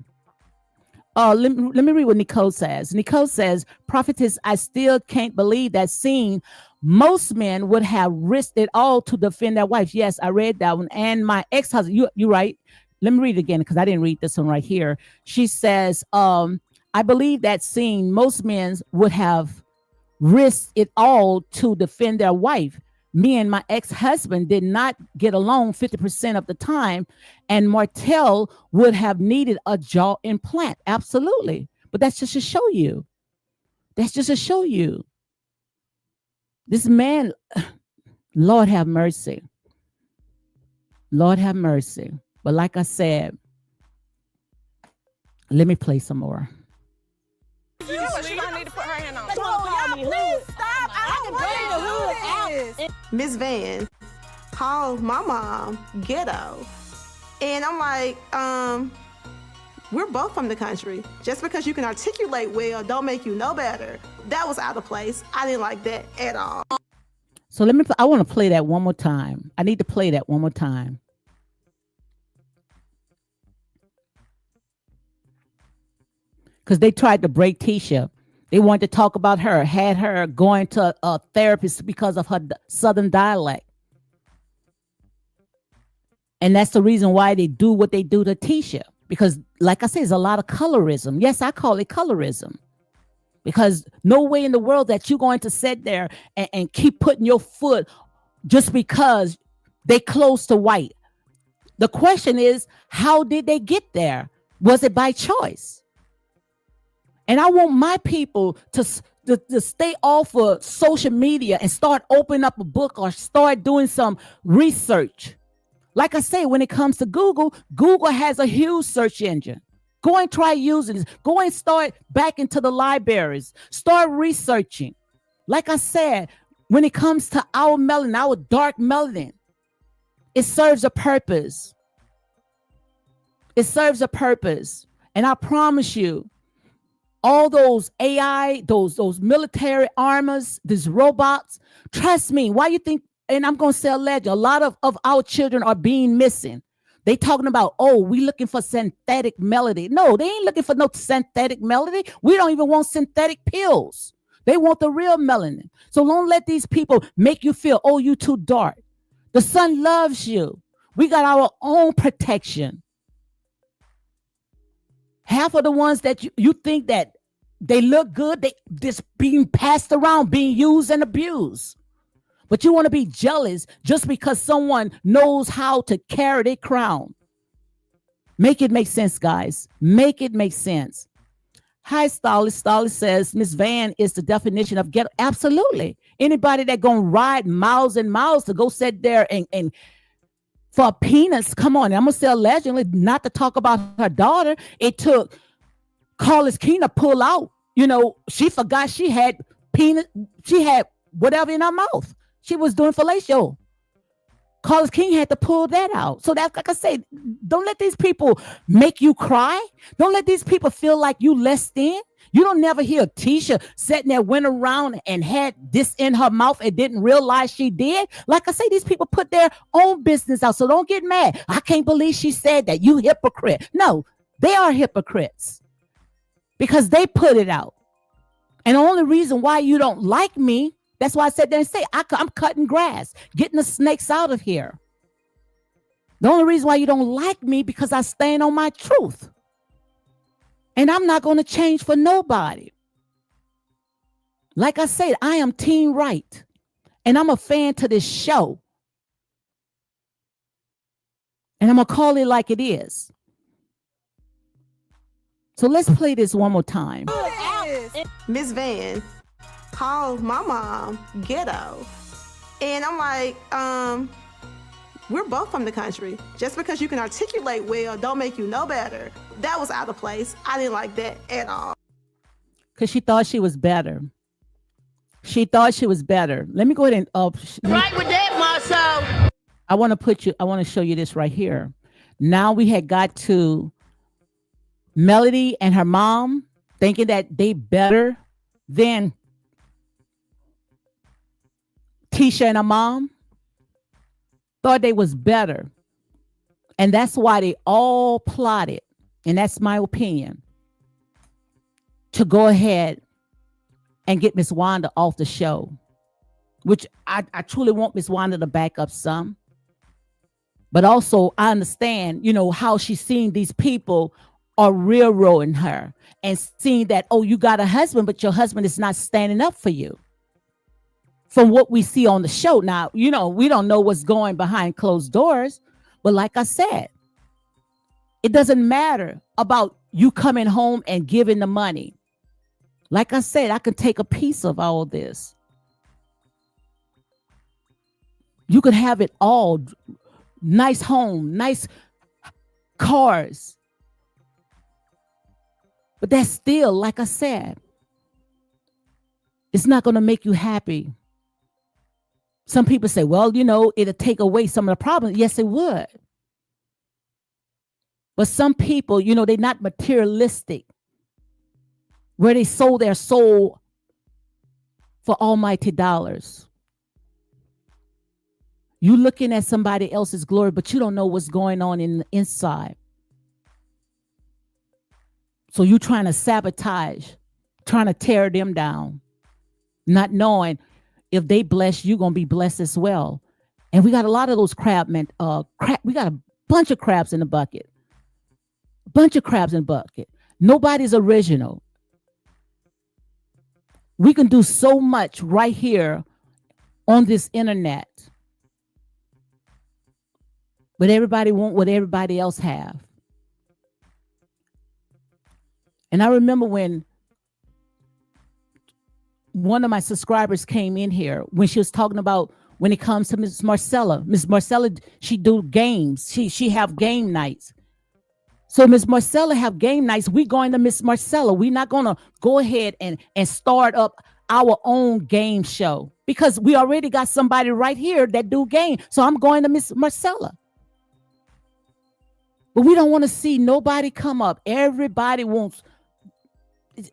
Let me read what Nicole says. Nicole says, prophetess, I still can't believe that scene. Most men would have risked it all to defend their wife. Yes, I read that one. And my ex-husband, you're right. Let me read it again because I didn't read this one right here. She says, I believe that scene, most men would have risked it all to defend their wife. Me and my ex-husband did not get along 50% of the time, and Martell would have needed a jaw implant. Absolutely. But that's just to show you. That's just to show you. This man, Lord have mercy. Lord have mercy. But like I said, let me play some more. She don't need to put her hand on. Please stop. I don't want to do this. Miss Van called my mom ghetto. And I'm like, we're both from the country. Just because you can articulate well don't make you no better. That was out of place. I didn't like that at all. So I want to play that one more time. I need to play that one more time. Because they tried to break Tisha. They wanted to talk about her, had her going to a therapist because of her Southern dialect. And that's the reason why they do what they do to Tisha. Because like I said, there's a lot of colorism. Yes, I call it colorism. Because no way in the world that you're going to sit there and keep putting your foot just because they close to white. The question is, how did they get there? Was it by choice? And I want my people to stay off of social media and start opening up a book or start doing some research. Like I say, when it comes to Google, Google has a huge search engine. Go and try using this. Go and start back into the libraries. Start researching. Like I said, when it comes to our melanin, our dark melanin, it serves a purpose. It serves a purpose. And I promise you, all those AI, those military armors, these robots, trust me, why you think, and I'm going to say alleged, a lot of our children are being missing. They talking about, oh, we looking for synthetic melody. No, they ain't looking for no synthetic melody. We don't even want synthetic pills. They want the real melanin. So don't let these people make you feel, oh, you too dark. The sun loves you. We got our own protection. Half of the ones that you think that they look good, they just being passed around, being used and abused. But you want to be jealous just because someone knows how to carry their crown. Make it make sense, guys. Make it make sense. Hi, Stylist. Stylist says, Miss Van is the definition of ghetto. Absolutely. Anybody that gonna ride miles and miles to go sit there and for peanuts. Come on, I'm gonna say allegedly, not to talk about her daughter. It took Carlos King to pull out. She forgot she had peanut. She had whatever in her mouth. She was doing fellatio. Carlos King had to pull that out. So that's like I say, don't let these people make you cry. Don't let these people feel like you less than. You don't never hear Tisha sitting there, went around and had this in her mouth and didn't realize she did. Like I say, these people put their own business out. So don't get mad. I can't believe she said that. You hypocrite. No, they are hypocrites because they put it out. And the only reason why you don't like me, that's why I said there and say, I'm cutting grass, getting the snakes out of here. The only reason why you don't like me because I stand on my truth. And I'm not going to change for nobody. Like I said, I am team right. And I'm a fan to this show. And I'm going to call it like it is. So let's play this one more time. Miss Van called my mom ghetto. And I'm like, we're both from the country. Just because you can articulate well don't make you no better. That was out of place. I didn't like that at all. Because she thought she was better. She thought she was better. Let me go ahead and right with that, Marcel. I want to show you this right here. Now we had got to Melody and her mom thinking that they better than Tisha and her mom. Thought they was better. And that's why they all plotted, and that's my opinion, to go ahead and get Miss Wanda off the show, which I truly want Miss Wanda to back up some. But also I understand, how she's seeing these people are railroading her and seeing that, oh, you got a husband, but your husband is not standing up for you. From what we see on the show. Now, we don't know what's going behind closed doors, but like I said, it doesn't matter about you coming home and giving the money. Like I said, I can take a piece of all of this. You could have it all. Nice home, nice cars. But that's still, like I said, it's not going to make you happy. Some people say, well, it'll take away some of the problems. Yes, it would. But some people, they're not materialistic, where they sold their soul for almighty dollars. You looking at somebody else's glory, but you don't know what's going on in the inside. So you trying to sabotage, trying to tear them down, not knowing if they bless, you're going to be blessed as well. And we got a lot of those we got a bunch of crabs in the bucket. Nobody's original. We can do so much right here on this internet. But everybody want what everybody else have. And I remember when one of my subscribers came in here when she was talking about when it comes to Miss Marcella. Miss Marcella, she do games. She have game nights. So Miss Marcella have game nights. We going to Miss Marcella. We're not going to go ahead and start up our own game show because we already got somebody right here that do game. So I'm going to Miss Marcella. But we don't want to see nobody come up. Everybody wants.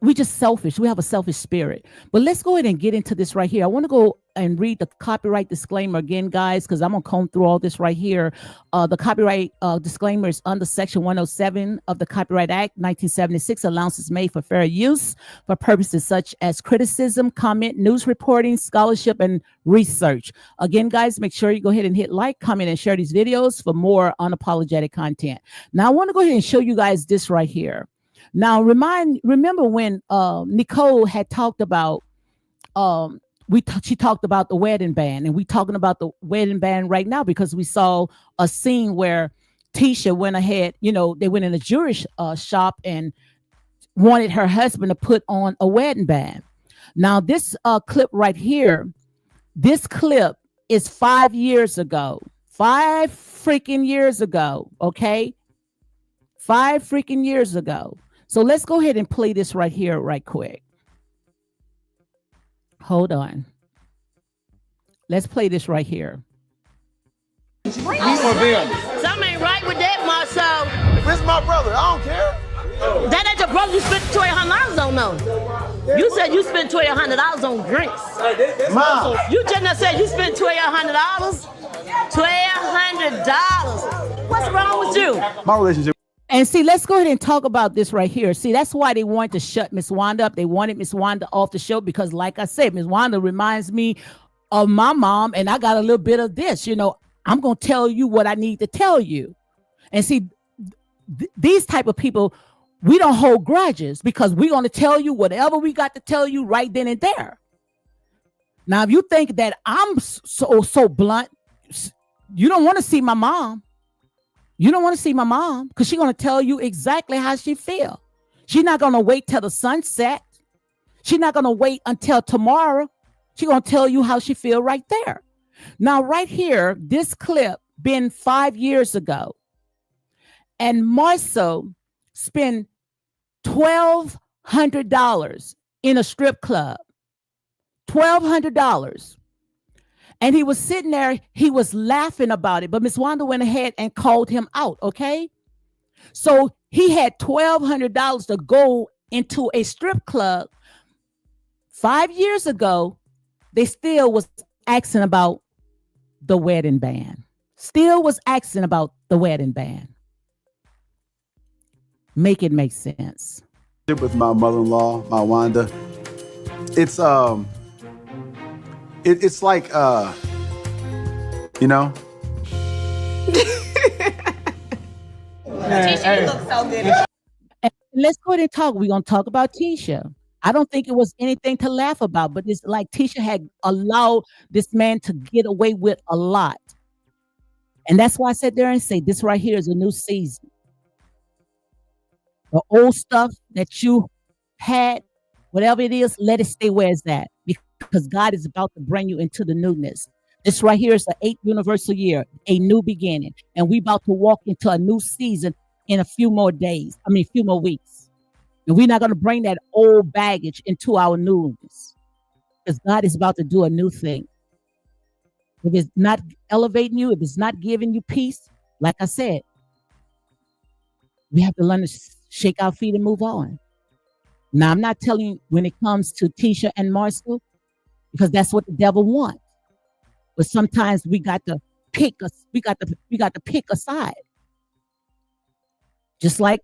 We just selfish. We have a selfish spirit. But let's go ahead and get into this right here. I want to go and read the copyright disclaimer again, guys, because I'm going to comb through all this right here. The copyright disclaimer is under Section 107 of the Copyright Act 1976. Allowances made for fair use for purposes such as criticism, comment, news reporting, scholarship, and research. Again, guys, make sure you go ahead and hit like, comment, and share these videos for more unapologetic content. Now, I want to go ahead and show you guys this right here. Now, remember when Nicole had talked about, she talked about the wedding band, and we talking about the wedding band right now because we saw a scene where Tisha went ahead, they went in a jewelry shop and wanted her husband to put on a wedding band. Now, this clip right here, this clip is 5 years ago. 5 freaking years ago, okay? 5 freaking years ago. So let's go ahead and play this right here, right quick. Hold on. Let's play this right here. Something ain't right with that, Marcel. This is my brother. I don't care. That ain't your brother you spent $1,200 on, no. You said you spent $1,200 on drinks. Mom. You just not said you spent $1,200. $1,200. What's wrong with you? My relationship. And see, let's go ahead and talk about this right here. See, that's why they wanted to shut Miss Wanda up. They wanted Miss Wanda off the show because, like I said, Miss Wanda reminds me of my mom, and I got a little bit of this. You know, I'm going to tell you what I need to tell you. And see, these type of people, we don't hold grudges because we're going to tell you whatever we got to tell you right then and there. Now, if you think that I'm so blunt, you don't want to see my mom. You don't want to see my mom because she's going to tell you exactly how she feel. She's not going to wait till the sunset. She's not going to wait until tomorrow. She's going to tell you how she feel right there. Now, right here, this clip been 5 years ago. And Marcel spent $1,200 in a strip club. $1,200. And he was sitting there, he was laughing about it, but Miss Wanda went ahead and called him out, okay? So he had $1,200 to go into a strip club. 5 years ago, they still was asking about the wedding band. Still was asking about the wedding band. Make it make sense. With my mother-in-law, my Wanda, it's it's like you know. Tisha, you look so good. And let's go ahead and talk. We're gonna talk about Tisha. I don't think it was anything to laugh about, but it's like Tisha had allowed this man to get away with a lot. And that's why I sat there and say, this right here is a new season. The old stuff that you had, whatever it is, let it stay where it's at. Because God is about to bring you into the newness. This right here is the 8th universal year, a new beginning. And we about to walk into a new season in a few more days. A few more weeks. And we're not going to bring that old baggage into our newness. Because God is about to do a new thing. If it's not elevating you, if it's not giving you peace, like I said, we have to learn to shake our feet and move on. Now, I'm not telling you when it comes to Tisha and Marcel, because that's what the devil wants. But sometimes we got to pick us. We got to pick a side. Just like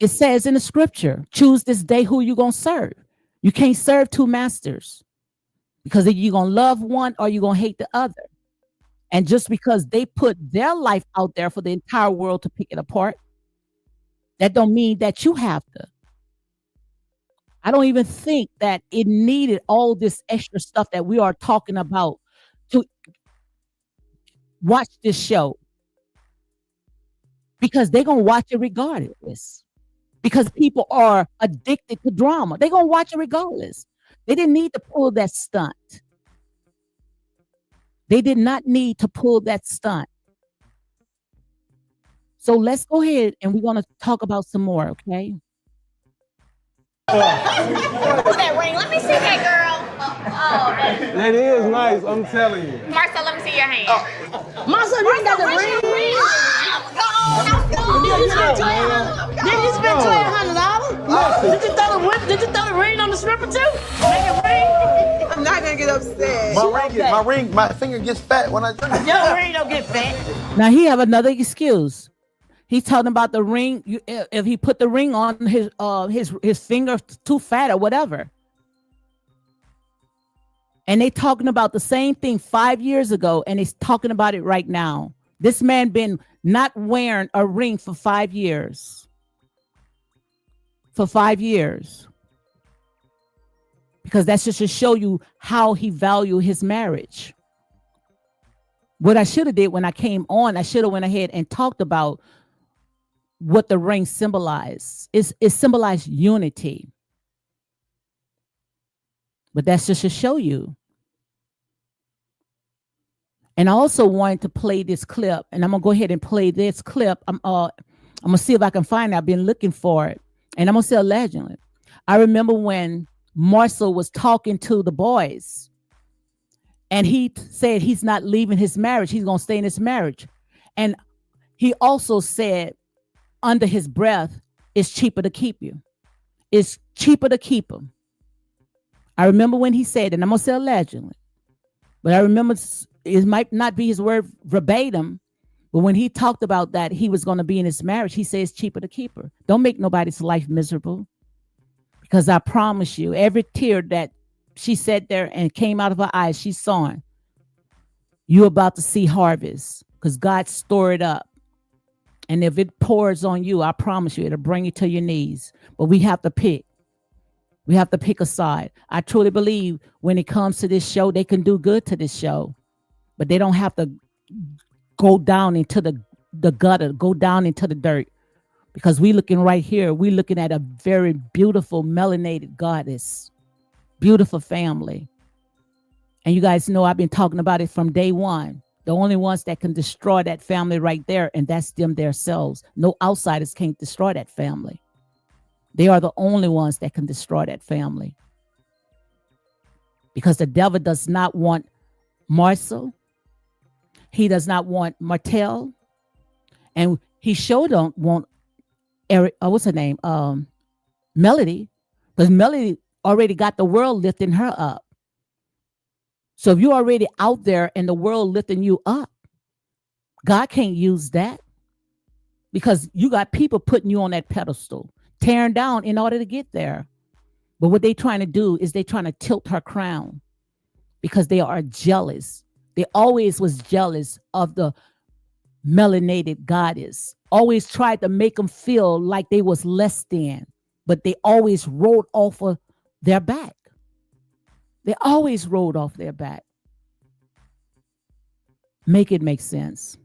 it says in the scripture, choose this day who you're going to serve. You can't serve two masters because you're going to love one or you're going to hate the other. And just because they put their life out there for the entire world to pick it apart, that don't mean that you have to. I don't even think that it needed all this extra stuff that we are talking about to watch this show. Because they're going to watch it regardless. Because people are addicted to drama. They're going to watch it regardless. They didn't need to pull that stunt. They did not need to pull that stunt. So let's go ahead and we're going to talk about some more, okay? Put that ring. Let me see that, girl. Oh, That is nice, I'm telling you. Marcel, let me see your hand. Marcel, you ain't got the ring. Did you spend $1,200? Did you throw the ring on the stripper too? Make a ring? I'm not gonna get upset. My finger gets fat when I drink. Your ring don't get fat. Now he have another excuse. He's talking about the ring. If he put the ring on his finger too fat or whatever. And they talking about the same thing 5 years ago, and he's talking about it right now. This man been not wearing a ring for 5 years. For 5 years. Because that's just to show you how he valued his marriage. What I should have did when I came on, I should have went ahead and talked about what the ring symbolized. It symbolized unity. But that's just to show you. And I also wanted to play this clip, and I'm gonna go ahead and play this clip. I'm gonna see if I can find it. I've been looking for it, and I'm gonna say allegedly. I remember when Marcel was talking to the boys, and he said he's not leaving his marriage. He's gonna stay in his marriage, and he also said under his breath, "It's cheaper to keep you. It's cheaper to keep him." I remember when he said, and I'm gonna say allegedly, but I remember it might not be his word verbatim, but when he talked about that he was going to be in his marriage, he says it's cheaper to keep her. Don't make nobody's life miserable, because I promise you, every tear that she sat there and came out of her eyes, she's sawing. You're about to see harvest, because God stored it up. And if it pours on you, I promise you, it'll bring you to your knees. But we have to pick. We have to pick a side. I truly believe when it comes to this show, they can do good to this show, but they don't have to go down into the gutter, go down into the dirt. Because we looking right here, we looking at a very beautiful melanated goddess, beautiful family. And you guys know I've been talking about it from day one. The only ones that can destroy that family right there, and that's them themselves. No outsiders can't destroy that family. They are the only ones that can destroy that family. Because the devil does not want Marcel. He does not want Martell. And he sure don't want what's her name? Melody. Because Melody already got the world lifting her up. So if you're already out there and the world lifting you up, God can't use that, because you got people putting you on that pedestal, tearing down in order to get there. But what they trying to do is they trying to tilt her crown, because they are jealous. They always was jealous of the melanated goddess. Always tried to make them feel like they was less than, but they always rolled off of their back. They always rolled off their back. Make it make sense.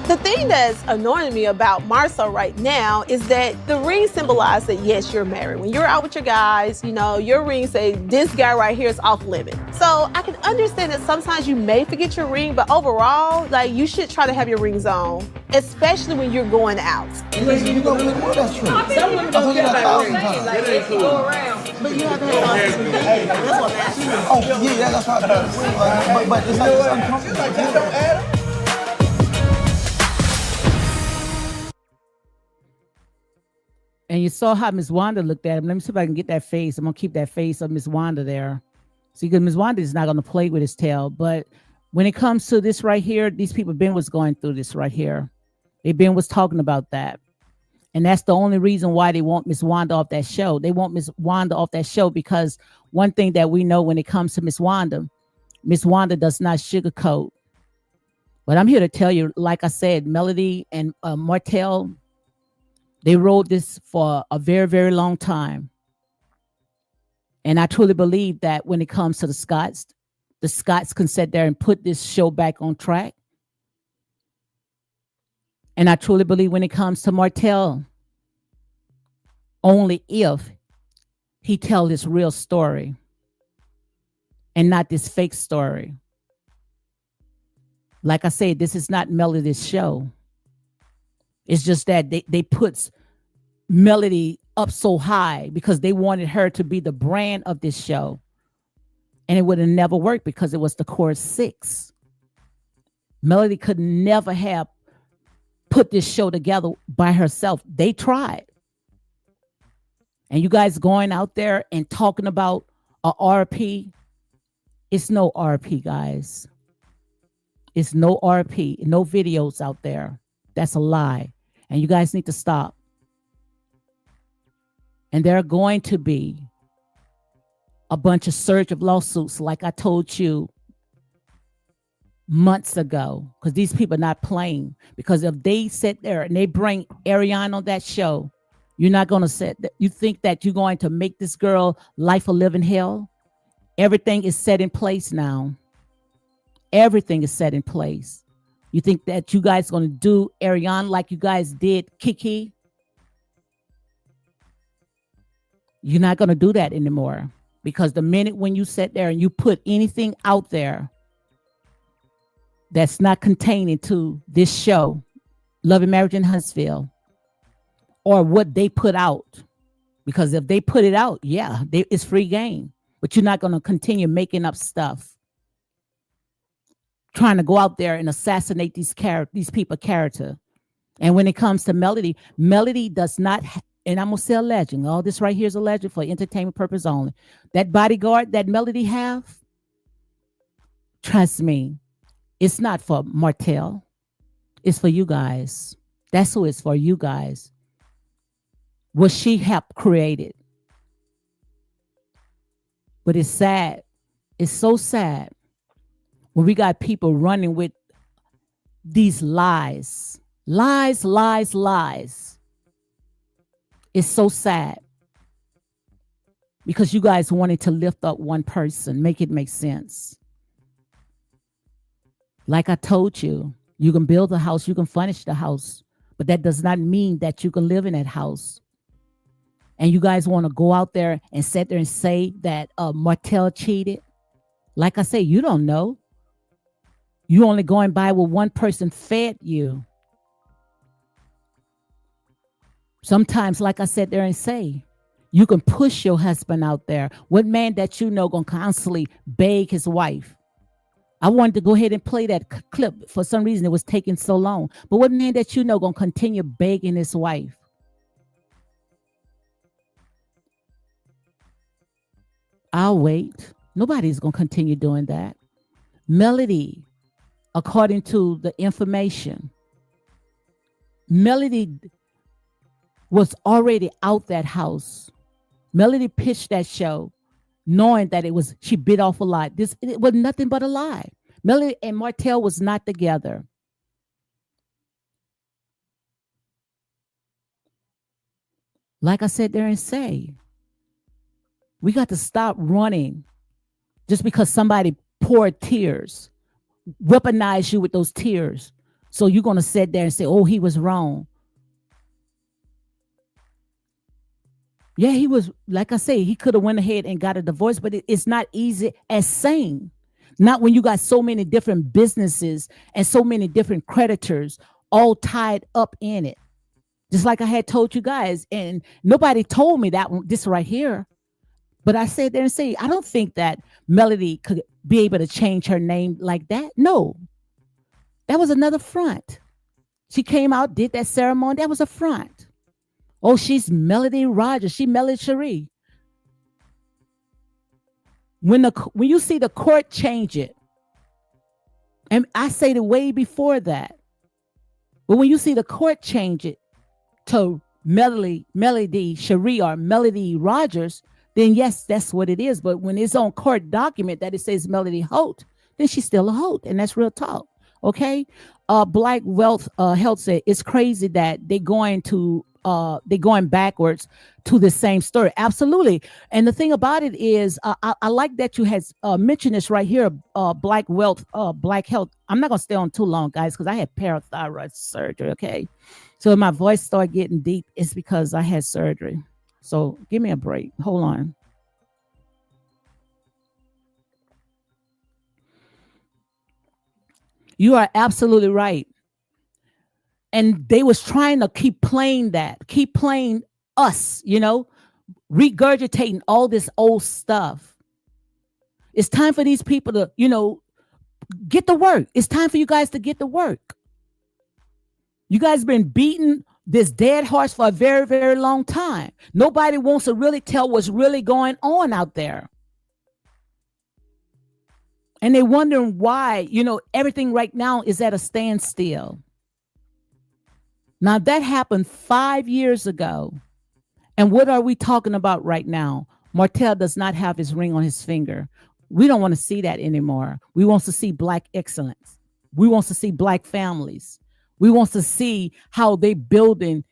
The thing that's annoying me about Marcel right now is that the ring symbolizes that, yes, you're married. When you're out with your guys, you know, your ring say, this guy right here is off limit. So I can understand that sometimes you may forget your ring, but overall, like, you should try to have your rings on, especially when you're going out. You know, that's true. Some women don't care about rings. Like, they can go around. But you have to have on that's what matters. Oh, yeah, that's right. But it's like it's uncomfortable. Like, just don't add them. And you saw how Miss Wanda looked at him. Let me see if I can get that face. I'm going to keep that face of Miss Wanda there. See, because Miss Wanda is not going to play with his tail. But when it comes to this right here, these people been was going through this right here. They been was talking about that. And that's the only reason why they want Miss Wanda off that show. They want Miss Wanda off that show because one thing that we know when it comes to Miss Wanda does not sugarcoat. But I'm here to tell you, like I said, Melody and Martell, they wrote this for a very, very long time. And I truly believe that when it comes to the Scots can sit there and put this show back on track. And I truly believe when it comes to Martell, only if he tell his real story and not this fake story. Like I said, this is not Melody's show. It's just that they put Melody up so high because they wanted her to be the brand of this show. And it would have never worked because it was the core six. Melody could never have put this show together by herself. They tried. And you guys going out there and talking about a RP, it's no RP, guys. It's no RP, no videos out there. That's a lie. And you guys need to stop. And there are going to be a bunch of surge of lawsuits, like I told you months ago, because these people are not playing. Because if they sit there and they bring Ariane on that show, you're not going to sit. You think that you're going to make this girl life a living hell? Everything is set in place now. Everything is set in place. You think that you guys are going to do Ariane like you guys did Kiki? You're not going to do that anymore. Because the minute when you sit there and you put anything out there, that's not containing to this show, Love and Marriage in Huntsville, or what they put out. Because if they put it out, yeah, it's free game. But you're not going to continue making up stuff, trying to go out there and assassinate these people character. And when it comes to Melody, Melody does not, and I'm going to say a legend. All this right here is a legend for entertainment purpose only. That bodyguard that Melody have, trust me, it's not for Martell. It's for you guys. That's who it's for, you guys. What she helped created. But it's sad. It's so sad when we got people running with these lies. Lies, lies, lies. It's so sad. Because you guys wanted to lift up one person, make it make sense. Like I told you, you can build a house, you can furnish the house, but that does not mean that you can live in that house. And you guys want to go out there and sit there and say that Martell cheated. Like I say, you don't know. You only going by what one person fed you. Sometimes, like I said there and say, you can push your husband out there. What man that you know gonna constantly beg his wife? I wanted to go ahead and play that clip. For some reason, it was taking so long. But what man that you know gonna continue begging his wife? I'll wait. Nobody's gonna continue doing that. Melody, according to the information, Melody was already out that house. Melody pitched that show knowing that she bit off a lie. It was nothing but a lie. Melody and Martell was not together. Like I said there and say, we got to stop running just because somebody poured tears, weaponize you with those tears. So you're going to sit there and say, oh, he was wrong. Yeah, he was, like I say, he could have went ahead and got a divorce, but it's not easy as saying. Not when you got so many different businesses and so many different creditors all tied up in it. Just like I had told you guys, and nobody told me that this right here. But I said there and say, I don't think that Melody could be able to change her name like that. No, that was another front. She came out, did that ceremony. That was a front. Oh, she's Melody Rogers. She Melody Cherie. When you see the court change it, and I say it way before that, but when you see the court change it to Melody Cherie or Melody Rogers, then yes, that's what it is. But when it's on court document that it says Melody Holt, then she's still a Holt, and that's real talk. Okay, Black Wealth Health said it's crazy that they're going backwards to the same story. Absolutely. And the thing about it is, I like that you had mentioned this right here, Black Wealth, Black Health. I'm not going to stay on too long, guys, because I had parathyroid surgery, okay? So if my voice started getting deep, it's because I had surgery. So give me a break. Hold on. You are absolutely right. And they was trying to keep playing us, regurgitating all this old stuff. It's time for these people to, get to work. It's time for you guys to get to work. You guys been beating this dead horse for a very, very long time. Nobody wants to really tell what's really going on out there. And they're wondering why, everything right now is at a standstill. Now that happened 5 years ago. And what are we talking about right now? Martell does not have his ring on his finger. We don't want to see that anymore. We want to see Black excellence. We want to see Black families. We want to see how they building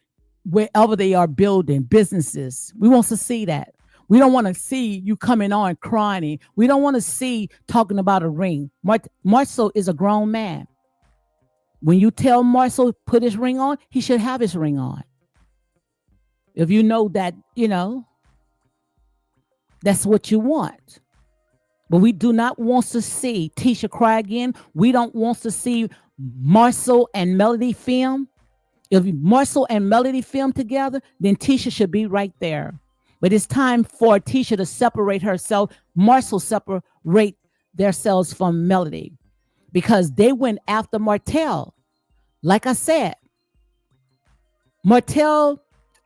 wherever they are building businesses. We want to see that. We don't want to see you coming on crying. We don't want to see talking about a ring. Marcel is a grown man. When you tell Marcel put his ring on, he should have his ring on. If you know that, that's what you want. But we do not want to see Tisha cry again. We don't want to see Marcel and Melody film. If Marcel and Melody film together, then Tisha should be right there. But it's time for Tisha to separate herself. Marcel separate themselves from Melody because they went after Martell. Like I said, Martell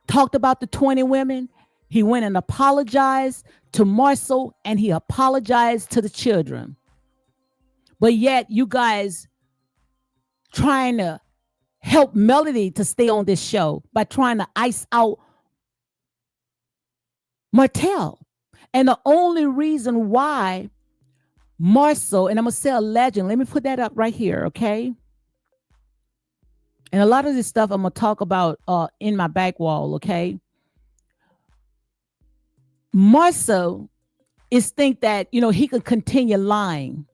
talked about the 20 women. He went and apologized to Marcel and he apologized to the children. But yet you guys trying to help Melody to stay on this show by trying to ice out Martell. And the only reason why Marcel, and I'm going to say a legend, let me put that up right here, okay? And a lot of this stuff I'm going to talk about in my back wall, okay? Marcel is think that, he can continue lying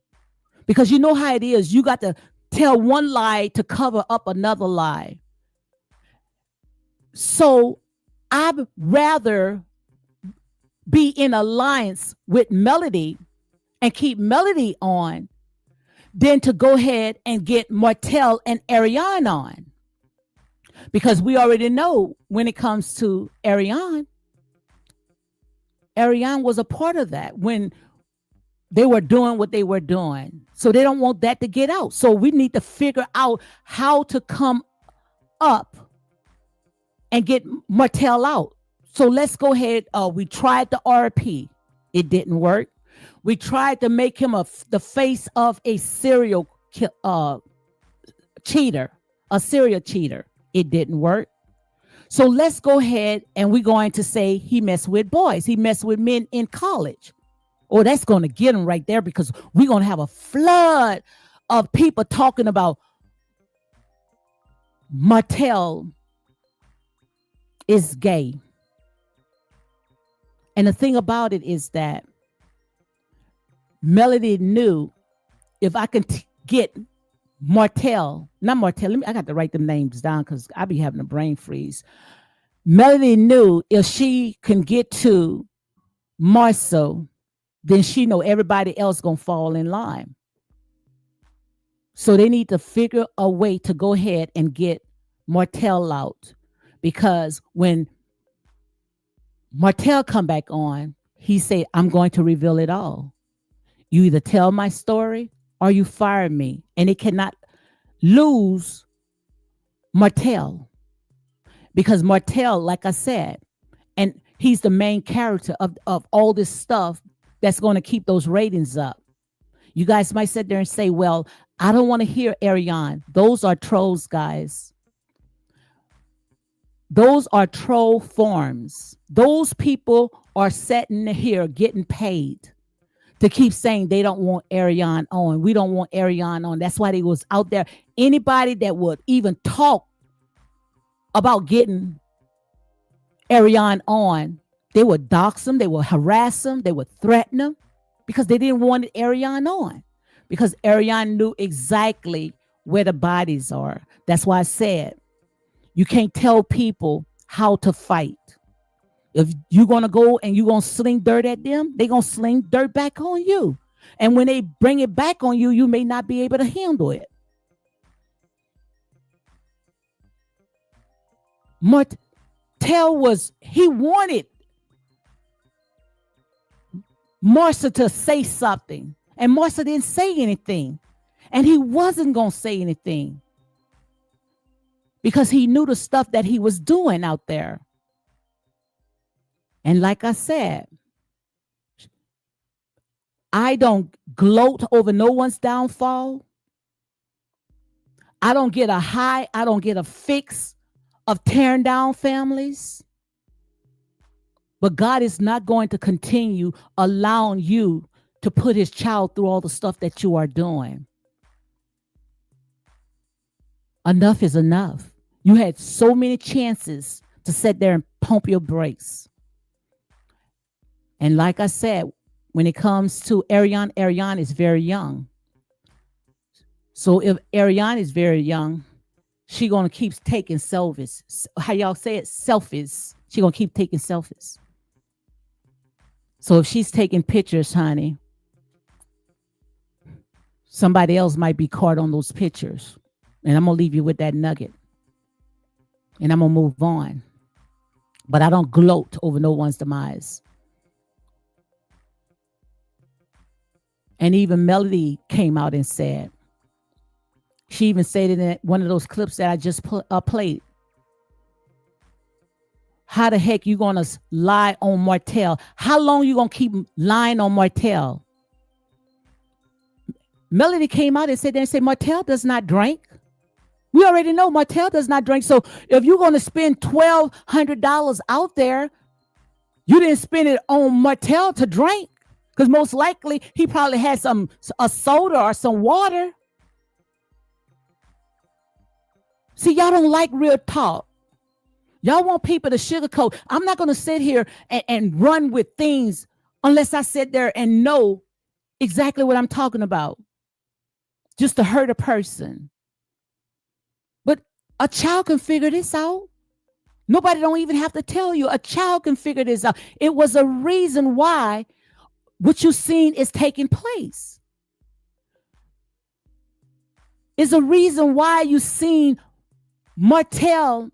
because you know how it is. You got to tell one lie to cover up another lie. So I'd rather be in alliance with Melody and keep Melody on than to go ahead and get Martell and Ariane on. Because we already know when it comes to Ariane was a part of that when they were doing what they were doing. So they don't want that to get out. So we need to figure out how to come up and get Martell out. So let's go ahead. We tried the RP. It didn't work. We tried to make him the face of a serial cheater, a serial cheater. It didn't work. So let's go ahead and we're going to say he messed with boys. He messed with men in college. Oh, that's going to get him right there because we're going to have a flood of people talking about Martell is gay. And the thing about it is that Melody knew if I can get Martell, not Martell, I got to write the names down because I be having a brain freeze. Melody knew if she can get to Marcel, then she know everybody else gonna fall in line. So they need to figure a way to go ahead and get Martell out because when Martell come back on, he said, I'm going to reveal it all. You either tell my story or you fire me. And they cannot lose Martell. Because Martell, like I said, and he's the main character of all this stuff that's going to keep those ratings up. You guys might sit there and say, well, I don't want to hear Ariane. Those are trolls, guys. Those are troll forms. Those people are sitting here getting paid to keep saying they don't want Ariane on. We don't want Ariane on. That's why they was out there. Anybody that would even talk about getting Ariane on, they would dox them, they would harass them, they would threaten them because they didn't want Ariane on. Because Ariane knew exactly where the bodies are. That's why I said, you can't tell people how to fight. If you're going to go and you're going to sling dirt at them, they're going to sling dirt back on you. And when they bring it back on you, you may not be able to handle it. Martell he wanted Marcia to say something. And Marcia didn't say anything. And he wasn't going to say anything. Because he knew the stuff that he was doing out there. And like I said, I don't gloat over no one's downfall. I don't get a high, I don't get a fix of tearing down families. But God is not going to continue allowing you to put his child through all the stuff that you are doing. Enough is enough. You had so many chances to sit there and pump your brakes. And like I said, when it comes to Ariane is very young. So if Ariane is very young, she going to keep taking selfies. How y'all say it? Selfies. She going to keep taking selfies. So if she's taking pictures, honey, somebody else might be caught on those pictures. And I'm going to leave you with that nugget. And I'm going to move on. But I don't gloat over no one's demise. And even Melody came out and said, she even said it in one of those clips that I just played. How the heck you going to lie on Martell? How long you going to keep lying on Martell? Melody came out and said, Martell does not drink. We already know Martell does not drink. So if you're going to spend $1,200 out there, you didn't spend it on Martell to drink. Because most likely he probably had a soda or some water. See, y'all don't like real talk. Y'all want people to sugarcoat. I'm not going to sit here and run with things unless I sit there and know exactly what I'm talking about. Just to hurt a person. But a child can figure this out. Nobody don't even have to tell you. A child can figure this out. It was a reason why what you've seen is taking place. It's a reason why you've seen Marcel,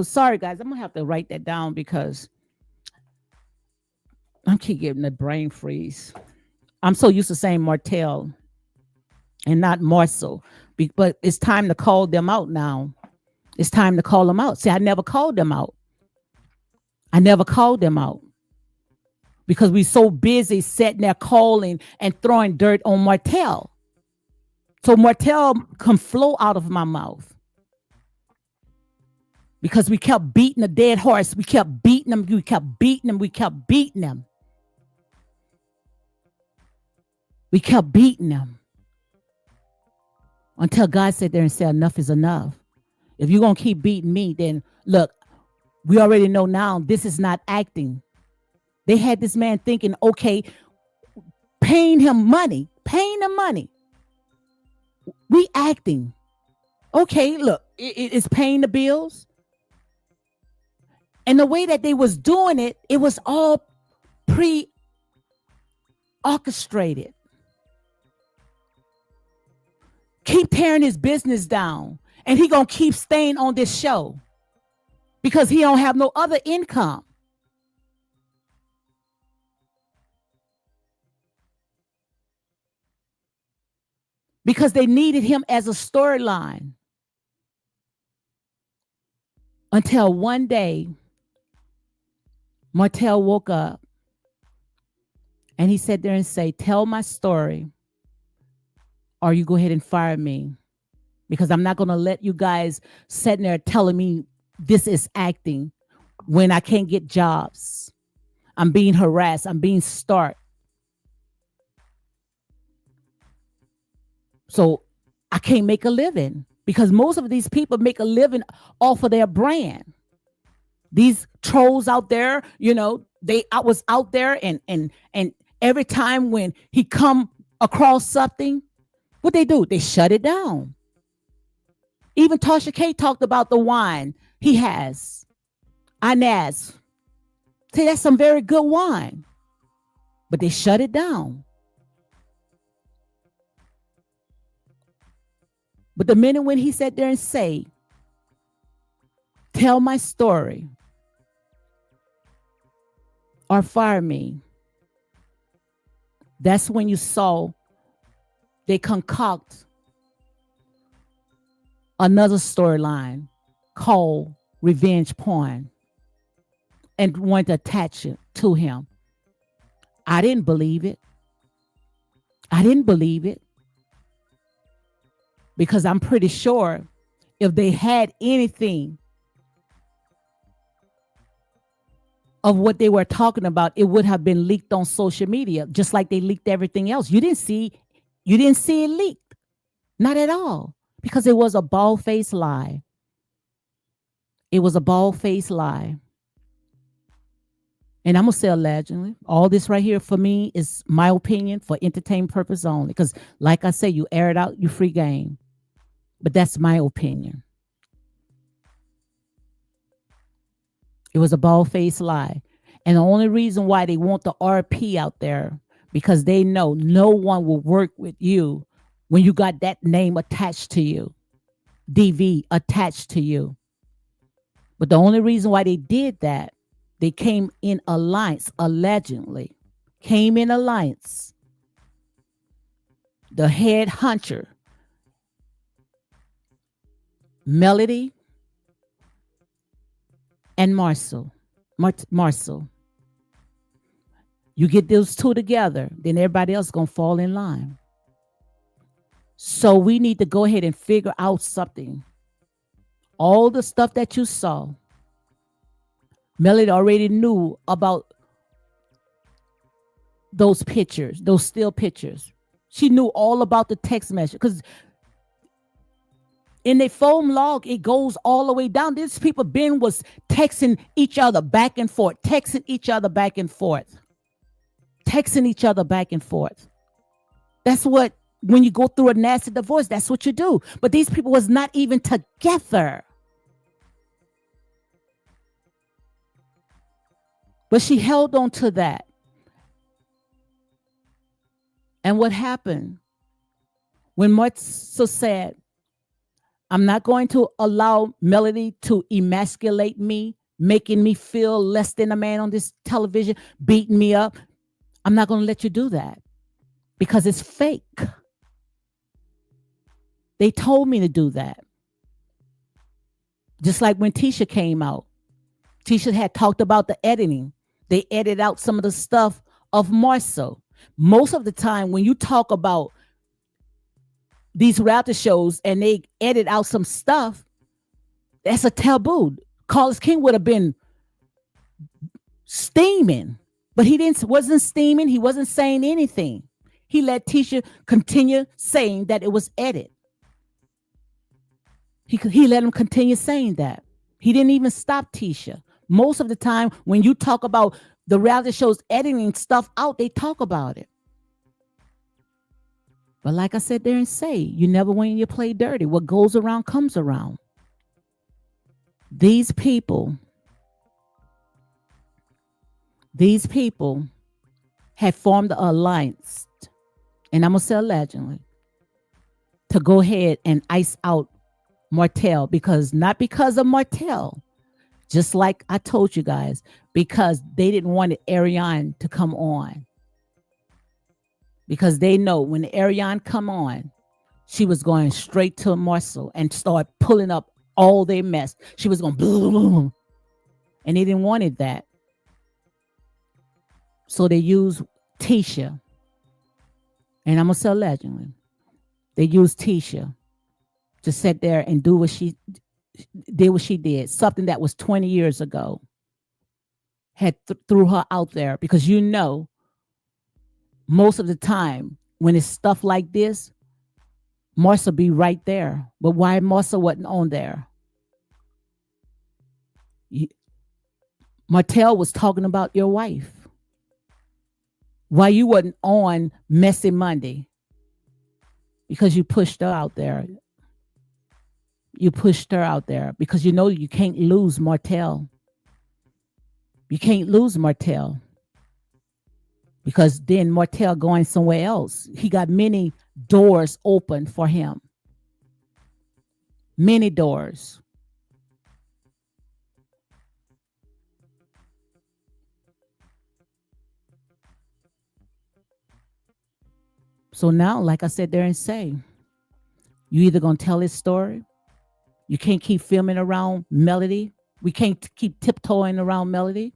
sorry guys, I'm gonna have to write that down because I keep getting the brain freeze. I'm so used to saying Martell and not Marcel, but it's time to call them out now. It's time to call them out. See, I never called them out. Because we're so busy sitting there calling and throwing dirt on Martell. So Martell can flow out of my mouth. Because we kept beating a dead horse. We kept beating them. We kept beating them. We kept beating them. We kept beating them. Until God sat there and said, enough is enough. If you're going to keep beating me, then look, we already know now this is not acting. They had this man thinking, okay, paying him money. We acting. Okay, look, it's paying the bills. And the way that they was doing it, it was all pre-orchestrated. Keep tearing his business down. And he gonna keep staying on this show. Because he don't have no other income. Because they needed him as a storyline. Until one day, Martell woke up and he sat there and said, tell my story or you go ahead and fire me. Because I'm not going to let you guys sitting there telling me this is acting when I can't get jobs. I'm being harassed. I'm being stalked. So I can't make a living because most of these people make a living off of their brand. These trolls out there, I was out there and every time when he come across something, what they do? They shut it down. Even Tasha K talked about the wine he has. Inez. See, that's some very good wine. But they shut it down. But the minute when he sat there and say, tell my story or fire me, that's when you saw they concoct another storyline called revenge porn and want to attach it to him. I didn't believe it. Because I'm pretty sure if they had anything of what they were talking about, it would have been leaked on social media, just like they leaked everything else. You didn't see it leaked. Not at all. Because it was a bald-faced lie. And I'm going to say allegedly, all this right here for me is my opinion for entertainment purpose only. Because like I say, you air it out, you free game. But that's my opinion. It was a bald-faced lie. And the only reason why they want the RP out there, because they know no one will work with you when you got that name attached to you, DV attached to you. But the only reason why they did that, they came in alliance, allegedly, came in alliance. The head hunter, Melody and Marcel. You get those two together, then everybody else gonna fall in line. So we need to go ahead and figure out something. All the stuff that you saw, Melody already knew about those pictures, those still pictures. She knew all about the text message because in the phone log, it goes all the way down. These people was texting each other back and forth, texting each other back and forth, texting each other back and forth. That's what, when you go through a nasty divorce, that's what you do. But these people was not even together. But she held on to that. And what happened? When Martell said, I'm not going to allow Melody to emasculate me, making me feel less than a man on this television, beating me up. I'm not going to let you do that because it's fake. They told me to do that. Just like when Tisha came out. Tisha had talked about the editing. They edited out some of the stuff of Marcel. Most of the time when you talk about these reality shows and they edit out some stuff, that's a taboo. Carlos King would have been steaming, but wasn't steaming. He wasn't saying anything. He let Tisha continue saying that it was edited. He let him continue saying that. He didn't even stop Tisha. Most of the time, when you talk about the reality shows editing stuff out, they talk about it. But like I said there and say, you never win, you play dirty. What goes around comes around. These people had formed an alliance, and I'm going to say allegedly, to go ahead and ice out Martell, not because of Martell, just like I told you guys, because they didn't want Ariane to come on. Because they know when Ariane come on, she was going straight to Marcel and start pulling up all their mess. She was going boom, and they didn't want that. So they used Tisha, and I'm gonna say allegedly, they used Tisha to sit there and do what she did, something that was 20 years ago. Had threw her out there because most of the time when it's stuff like this, Marcel be right there. But why Marcel wasn't on there? Martell was talking about your wife. Why you wasn't on Messy Monday? Because you pushed her out there. You pushed her out there because you can't lose Martell. You can't lose Martell. Because then Martell going somewhere else. He got many doors open for him. Many doors. So now, like I said there and say, you either going to tell his story. You can't keep filming around Melody. We can't keep tiptoeing around Melody.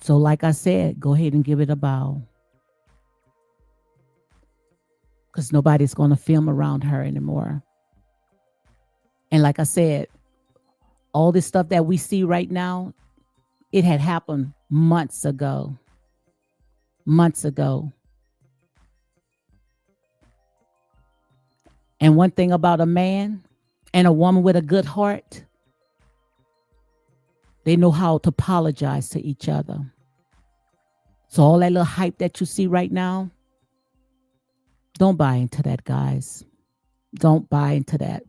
So like I said, go ahead and give it a bow. Because nobody's going to film around her anymore. And like I said, all this stuff that we see right now, it had happened months ago. Months ago. And one thing about a man and a woman with a good heart, they know how to apologize to each other. So all that little hype that you see right now, don't buy into that, guys. Don't buy into that.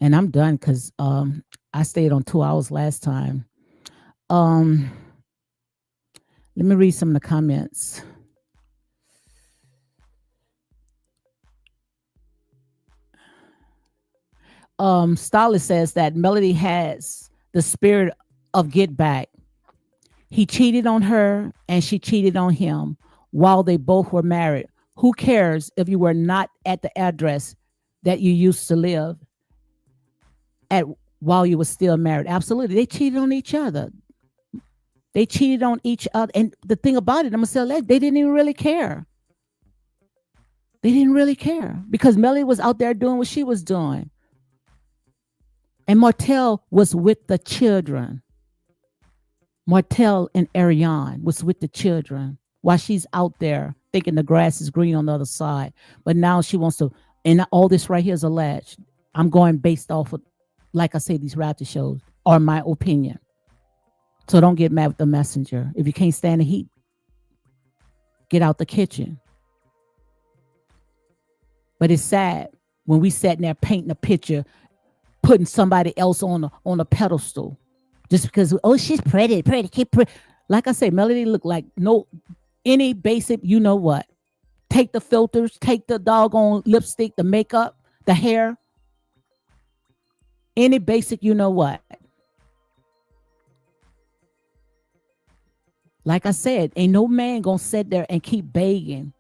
And I'm done because I stayed on 2 hours last time. Um, let me read some of the comments. Stylist says that Melody has the spirit of get back. He cheated on her and she cheated on him while they both were married. Who cares if you were not at the address that you used to live at while you were still married? Absolutely. They cheated on each other. They cheated on each other. And the thing about it, I'm going to say that they didn't even really care. They didn't really care because Melody was out there doing what she was doing. And Martell was with the children. Martell and Ariane was with the children while she's out there thinking the grass is green on the other side. But now she wants to, and all this right here is alleged. I'm going based off of, like I say, these reality shows are my opinion. So don't get mad with the messenger. If you can't stand the heat, get out the kitchen. But it's sad when we sat in there painting a picture, putting somebody else on a pedestal. Just because, oh, she's pretty, keep pretty. Like I say, Melody look like any basic, you know what. Take the filters, take the doggone lipstick, the makeup, the hair. Any basic, you know what. Like I said, ain't no man gonna sit there and keep begging.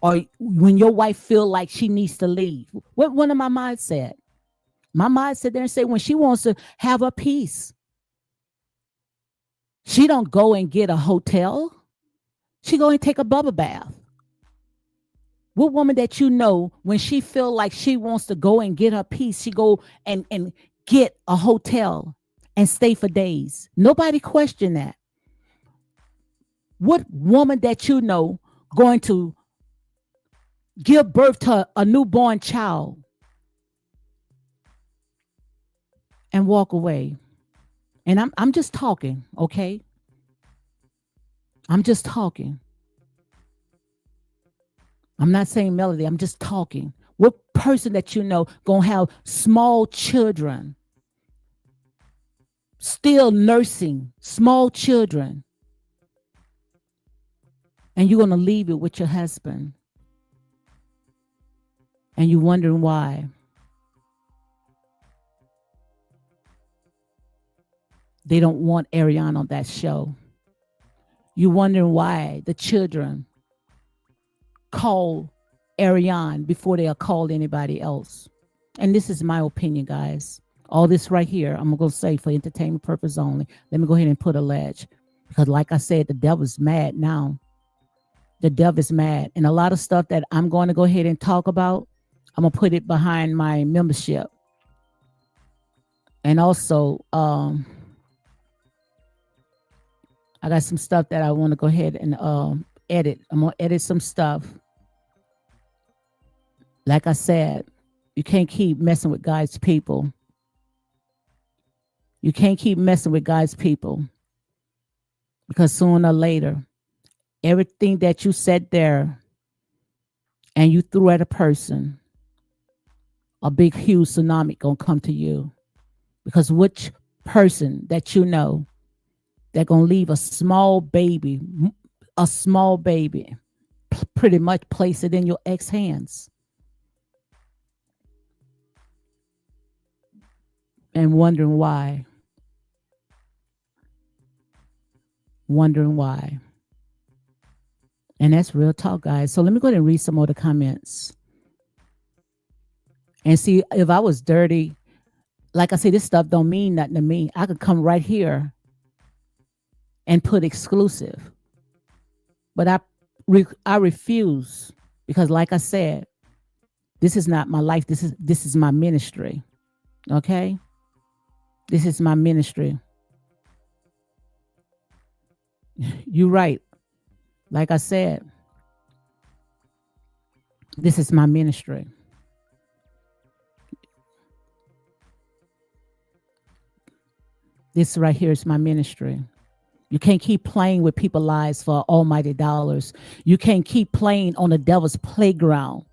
Or when your wife feel like she needs to leave. What one of my mind said? My mind sit there and say when she wants to have a peace. She don't go and get a hotel. She go and take a bubble bath. What woman that you know when she feel like she wants to go and get her peace, she go and get a hotel and stay for days. Nobody question that. What woman that you know going to give birth to a newborn child and walk away? And I'm just talking, okay? I'm just talking. I'm not saying Melody, I'm just talking. What person that you know gonna have small children, still nursing small children, and you're gonna leave it with your husband, and you're wondering why? They don't want Ariane on that show. You're wondering why the children call Ariane before they'll call anybody else. And this is my opinion, guys. All this right here, I'm going to say for entertainment purpose only. Let me go ahead and put a ledge. Because like I said, the devil's mad now. The devil's mad. And a lot of stuff that I'm going to go ahead and talk about, I'm going to put it behind my membership. And also, I got some stuff that I want to go ahead and edit. I'm going to edit some stuff. Like I said, you can't keep messing with God's people. You can't keep messing with God's people. Because sooner or later, everything that you said there and you threw at a person, a big, huge tsunami going to come to you. Because which person that you know they're going to leave a small baby, pretty much place it in your ex hands. And wondering why. Wondering why. And that's real talk, guys. So let me go ahead and read some more of the comments. And see, if I was dirty, like I say, this stuff don't mean nothing to me. I could come right here and put exclusive. But I refuse because like I said, this is not my life. This is my ministry. Okay? This is my ministry. You're right. Like I said, this is my ministry. This right here is my ministry. You can't keep playing with people's lives for almighty dollars. You can't keep playing on the devil's playground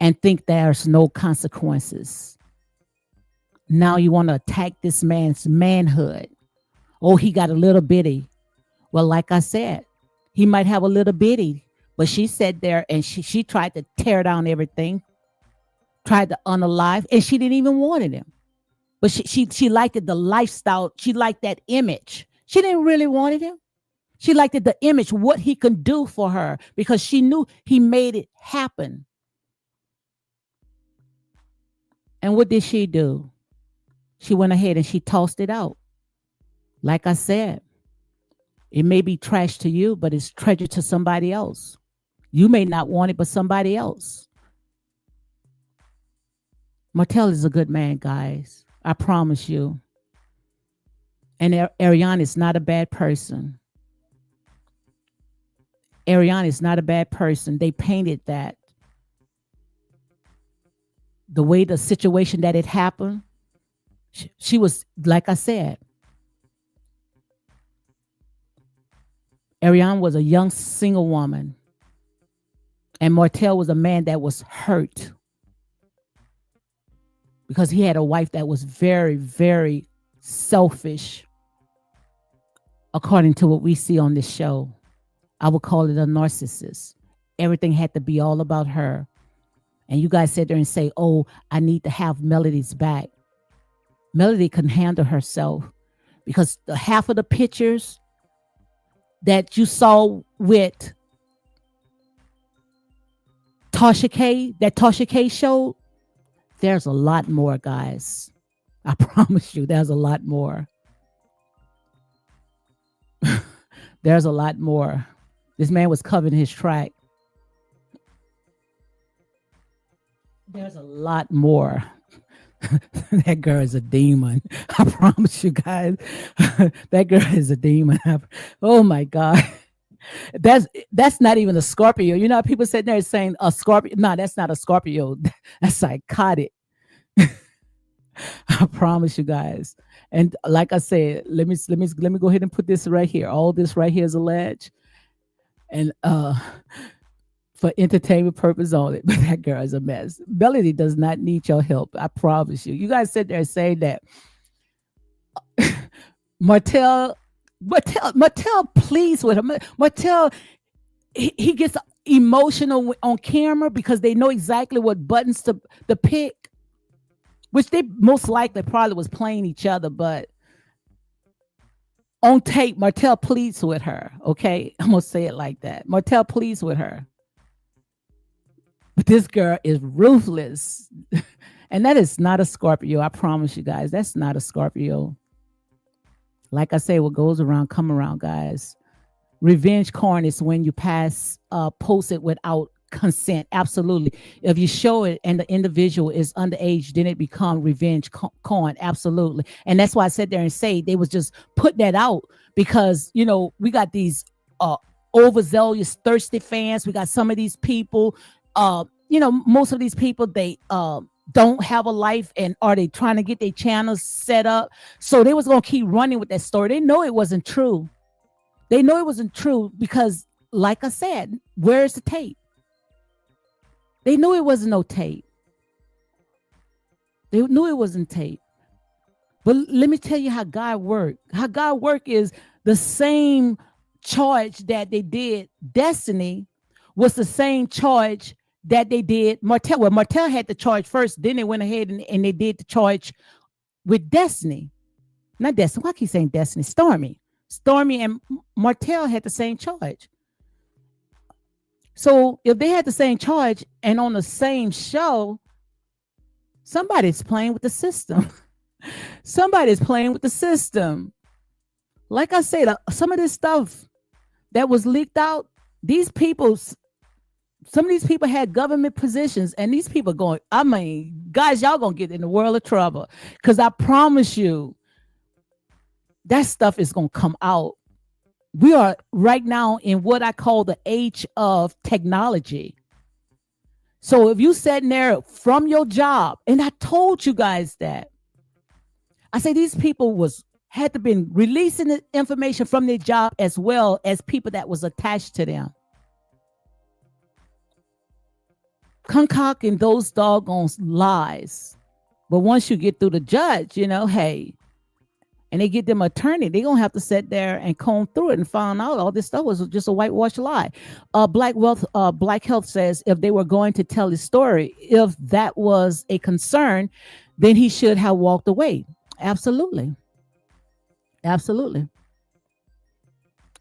and think there's no consequences. Now you want to attack this man's manhood. Oh, he got a little bitty. Well, like I said, he might have a little bitty, but she sat there and she tried to tear down everything, tried to unalive, and she didn't even want him. But she liked it, the lifestyle. She liked that image. She didn't really want him. She liked it, the image, what he could do for her, because she knew he made it happen. And what did she do? She went ahead and she tossed it out. Like I said, it may be trash to you, but it's treasure to somebody else. You may not want it, but somebody else. Martell is a good man, guys. I promise you. And Ariana is not a bad person. Ariana is not a bad person. They painted that. The way the situation that it happened, she was, like I said, Ariana was a young single woman. And Martell was a man that was hurt because he had a wife that was very, very selfish, according to what we see on this show. I would call it a narcissist. Everything had to be all about her. And you guys sit there and say, oh, I need to have Melody's back. Melody couldn't handle herself because the half of the pictures that you saw with Tasha K, that Tasha K showed, there's a lot more, guys. I promise you, there's a lot more. There's a lot more. This man was covering his track. There's a lot more. That girl is a demon. I promise you guys. That girl is a demon. Oh my God. That's not even a Scorpio. You know how people sitting there saying a Scorpio. No, that's not a Scorpio. That's psychotic. I promise you guys. And like I said, let me go ahead and put this right here. All this right here is alleged. And for entertainment purpose only. But that girl is a mess. Melody does not need your help. I promise you. You guys sit there and say that Martell pleads with her. Martell, he gets emotional on camera because they know exactly what buttons to pick, which they most likely probably was playing each other, but on tape, Martell pleads with her. Okay, I'm gonna say it like that. Martell pleads with her. But this girl is ruthless. And that is not a Scorpio. I promise you guys, that's not a Scorpio. Like I say, what goes around, come around, guys. Revenge corn is when you post it without consent. Absolutely. If you show it and the individual is underage, then it becomes revenge corn. Absolutely. And that's why I sat there and say they was just put that out because, you know, we got these overzealous, thirsty fans. We got some of these people, most of these people, they don't have a life, and are they trying to get their channels set up? So they was going to keep running with that story. They know it wasn't true. They know it wasn't true because, like I said, where's the tape? They knew it wasn't no tape. They knew it wasn't tape. But let me tell you how God worked. How God worked is the same charge that they did Destiny was the same charge that they did Martell. Well, Martell had the charge first, then they went ahead and they did the charge with Destiny. Not Destiny. Why I keep saying Destiny? Stormy. Stormy and Martell had the same charge. So if they had the same charge and on the same show, somebody's playing with the system. Somebody's playing with the system. Like I said, some of this stuff that was leaked out, some of these people had government positions, and these people going, I mean, guys, y'all gonna get in the world of trouble. Because I promise you, that stuff is gonna come out. We are right now in what I call the age of technology. So if you sitting there from your job, and I told you guys that, I say these people had to been releasing the information from their job as well as people that was attached to them. Concocting those doggone lies. But once you get through the judge, hey, and they get them attorney, they're gonna have to sit there and comb through it and find out all this stuff was just a whitewash lie. Black Health says if they were going to tell his story, if that was a concern, then he should have walked away. Absolutely. Absolutely.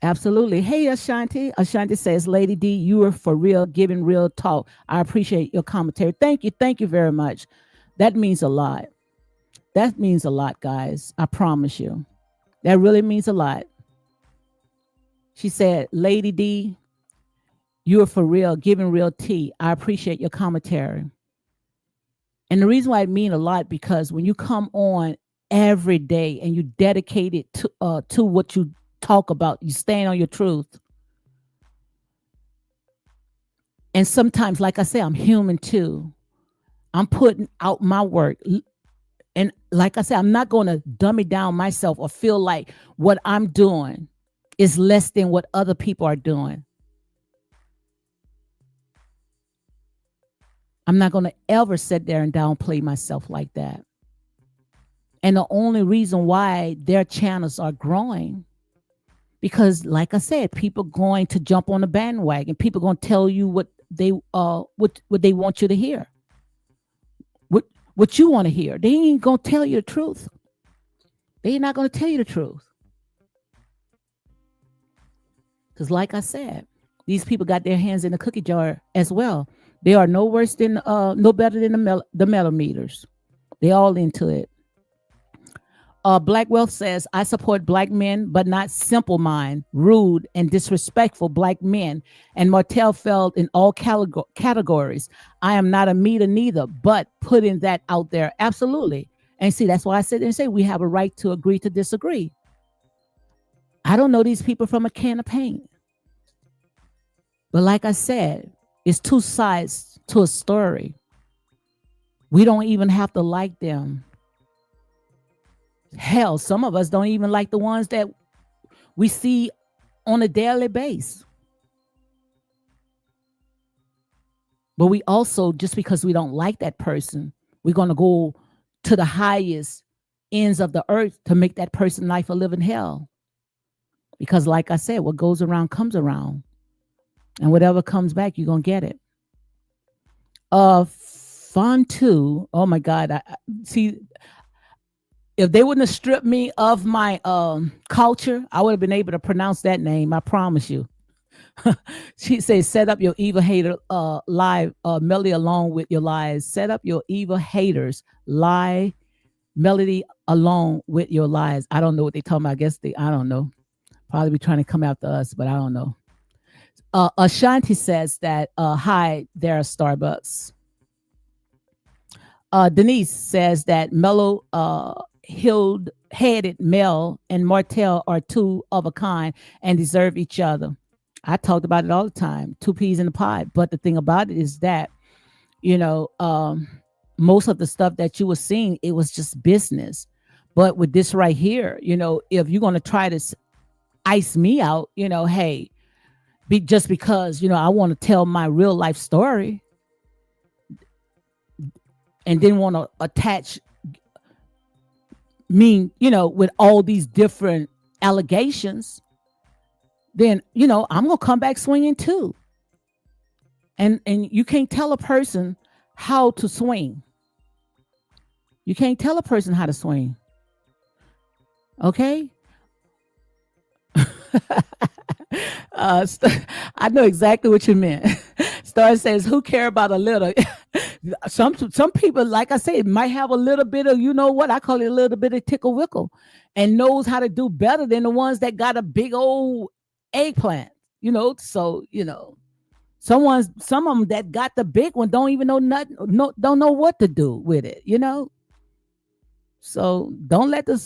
Absolutely. Hey, Ashanti. Ashanti says, Lady D, you are for real, giving real talk. I appreciate your commentary. Thank you. Thank you very much. That means a lot. That means a lot, guys. I promise you. That really means a lot. She said, Lady D, you are for real, giving real tea. I appreciate your commentary. And the reason why it means a lot, because when you come on every day and you dedicate it to what you talk about, you stand on your truth. And sometimes, like I say, I'm human too. I'm putting out my work. And like I said, I'm not going to dummy down myself or feel like what I'm doing is less than what other people are doing. I'm not going to ever sit there and downplay myself like that. And the only reason why their channels are growing, because like I said, people going to jump on the bandwagon. People going to tell you what they want you to hear. What you want to hear. They ain't going to tell you the truth. They're not going to tell you the truth. Because like I said, these people got their hands in the cookie jar as well. They are no worse than, no better than the millimeters. They all into it. Black Wealth says, I support black men, but not simple mind, rude and disrespectful black men. And Martell fell in all categories. I am not a meter neither, but putting that out there. Absolutely. And see, that's why I sit there and say we have a right to agree to disagree. I don't know these people from a can of paint. But like I said, it's two sides to a story. We don't even have to like them. Hell, some of us don't even like the ones that we see on a daily basis. But we also, just because we don't like that person, we're going to go to the highest ends of the earth to make that person's life a living hell. Because like I said, what goes around comes around. And whatever comes back, you're going to get it. Fontu, oh my God. I see, if they wouldn't have stripped me of my culture, I would have been able to pronounce that name. I promise you. She says, set up your evil hater live, Melody along with your lies. Set up your evil haters, lie, Melody along with your lies. I don't know what they're talking about. I guess I don't know. Probably be trying to come after us, but I don't know. Ashanti says that, hi, there are Starbucks. Denise says that Mellow, headed Mel and Martell are two of a kind and deserve each other. I talked about it all the time, two peas in a pod. But the thing about it is that, most of the stuff that you were seeing, it was just business. But with this right here, if you're going to try to ice me out, hey, just because, I want to tell my real life story and then want to attach me, with all these different allegations, then, I'm going to come back swinging too. And you can't tell a person how to swing. You can't tell a person how to swing. Okay? I know exactly what you meant. Star says, who care about a little? Some people, like I said, might have a little bit of, I call it a little bit of tickle wickle, and knows how to do better than the ones that got a big old eggplant, so, some of them that got the big one don't even know nothing, don't know what to do with it, so don't let the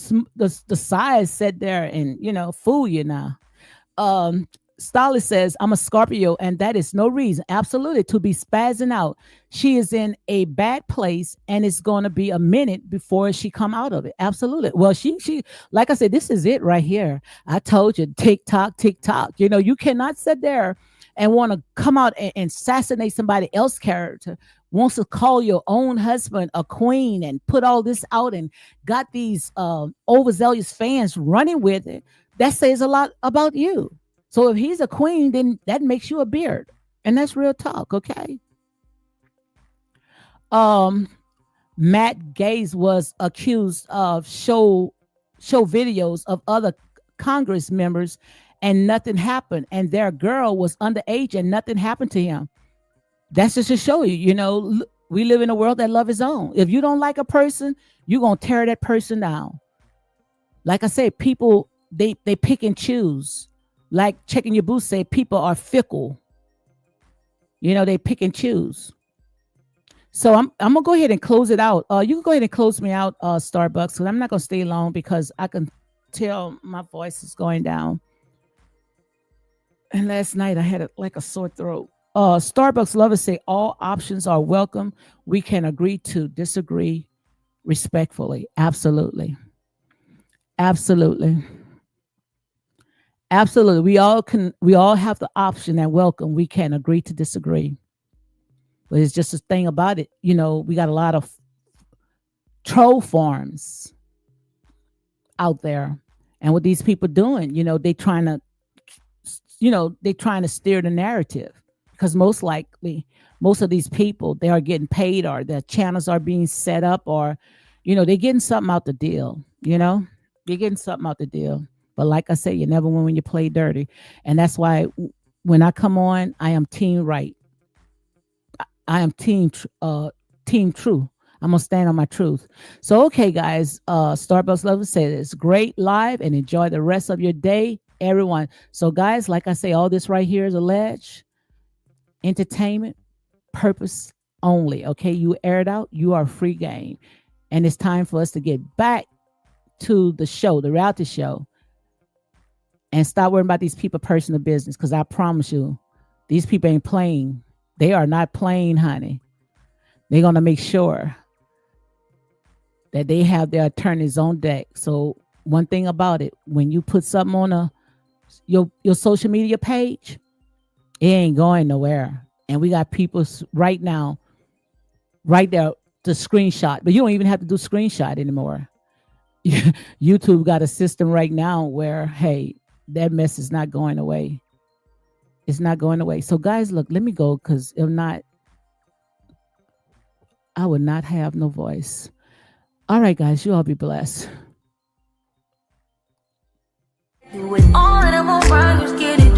size sit there and, fool you now. Stolly says, I'm a Scorpio, and that is no reason, absolutely, to be spazzing out. She is in a bad place, and it's going to be a minute before she come out of it. Absolutely. Well, she, like I said, this is it right here. I told you, TikTok. You cannot sit there and want to come out and assassinate somebody else's character wants to call your own husband a queen and put all this out and got these overzealous fans running with it, that says a lot about you. So if he's a queen, then that makes you a beard. And that's real talk, okay? Matt Gaetz was accused of show videos of other Congress members and nothing happened. And their girl was underage and nothing happened to him. That's just to show you, you know, we live in a world that love his own. If you don't like a person, you're going to tear that person down. Like I said, people, they pick and choose. Like Checking Your Boots say, people are fickle. You know, they pick and choose. So I'm going to go ahead and close it out. You can go ahead and close me out, Starbucks, because I'm not going to stay long because I can tell my voice is going down. And last night I had like a sore throat. Starbucks lovers say all options are welcome. We can agree to disagree respectfully. Absolutely. Absolutely. Absolutely. We all have the option and welcome. We can agree to disagree. But it's just a thing about it. You know, we got a lot of troll farms out there. And what these people doing, you know, they trying to steer the narrative. Because most likely, most of these people, they are getting paid or their channels are being set up or, you know, they're getting something out the deal, you know, they're getting something out the deal. But like I say, you never win when you play dirty. And that's why when I come on, I am team right. I am team true. I'm going to stand on my truth. So, okay, guys, Starbucks Lovers said it's great live and enjoy the rest of your day, everyone. So, guys, like I say, all this right here is alleged. Entertainment purpose only. Okay, you air it out, you are free game. And it's time for us to get back to the show, the reality show, and stop worrying about these people personal business. Because I promise you, these people ain't playing. They are not playing, honey. They're gonna make sure that they have their attorneys on deck. So one thing about it, when you put something on your social media page, it ain't going nowhere. And we got people right now, right there to screenshot. But you don't even have to do screenshot anymore. YouTube got a system right now where, hey, that mess is not going away. It's not going away. So, guys, look, let me go because if not, I would not have no voice. All right, guys, you all be blessed. Do it all and I'm around, just get it.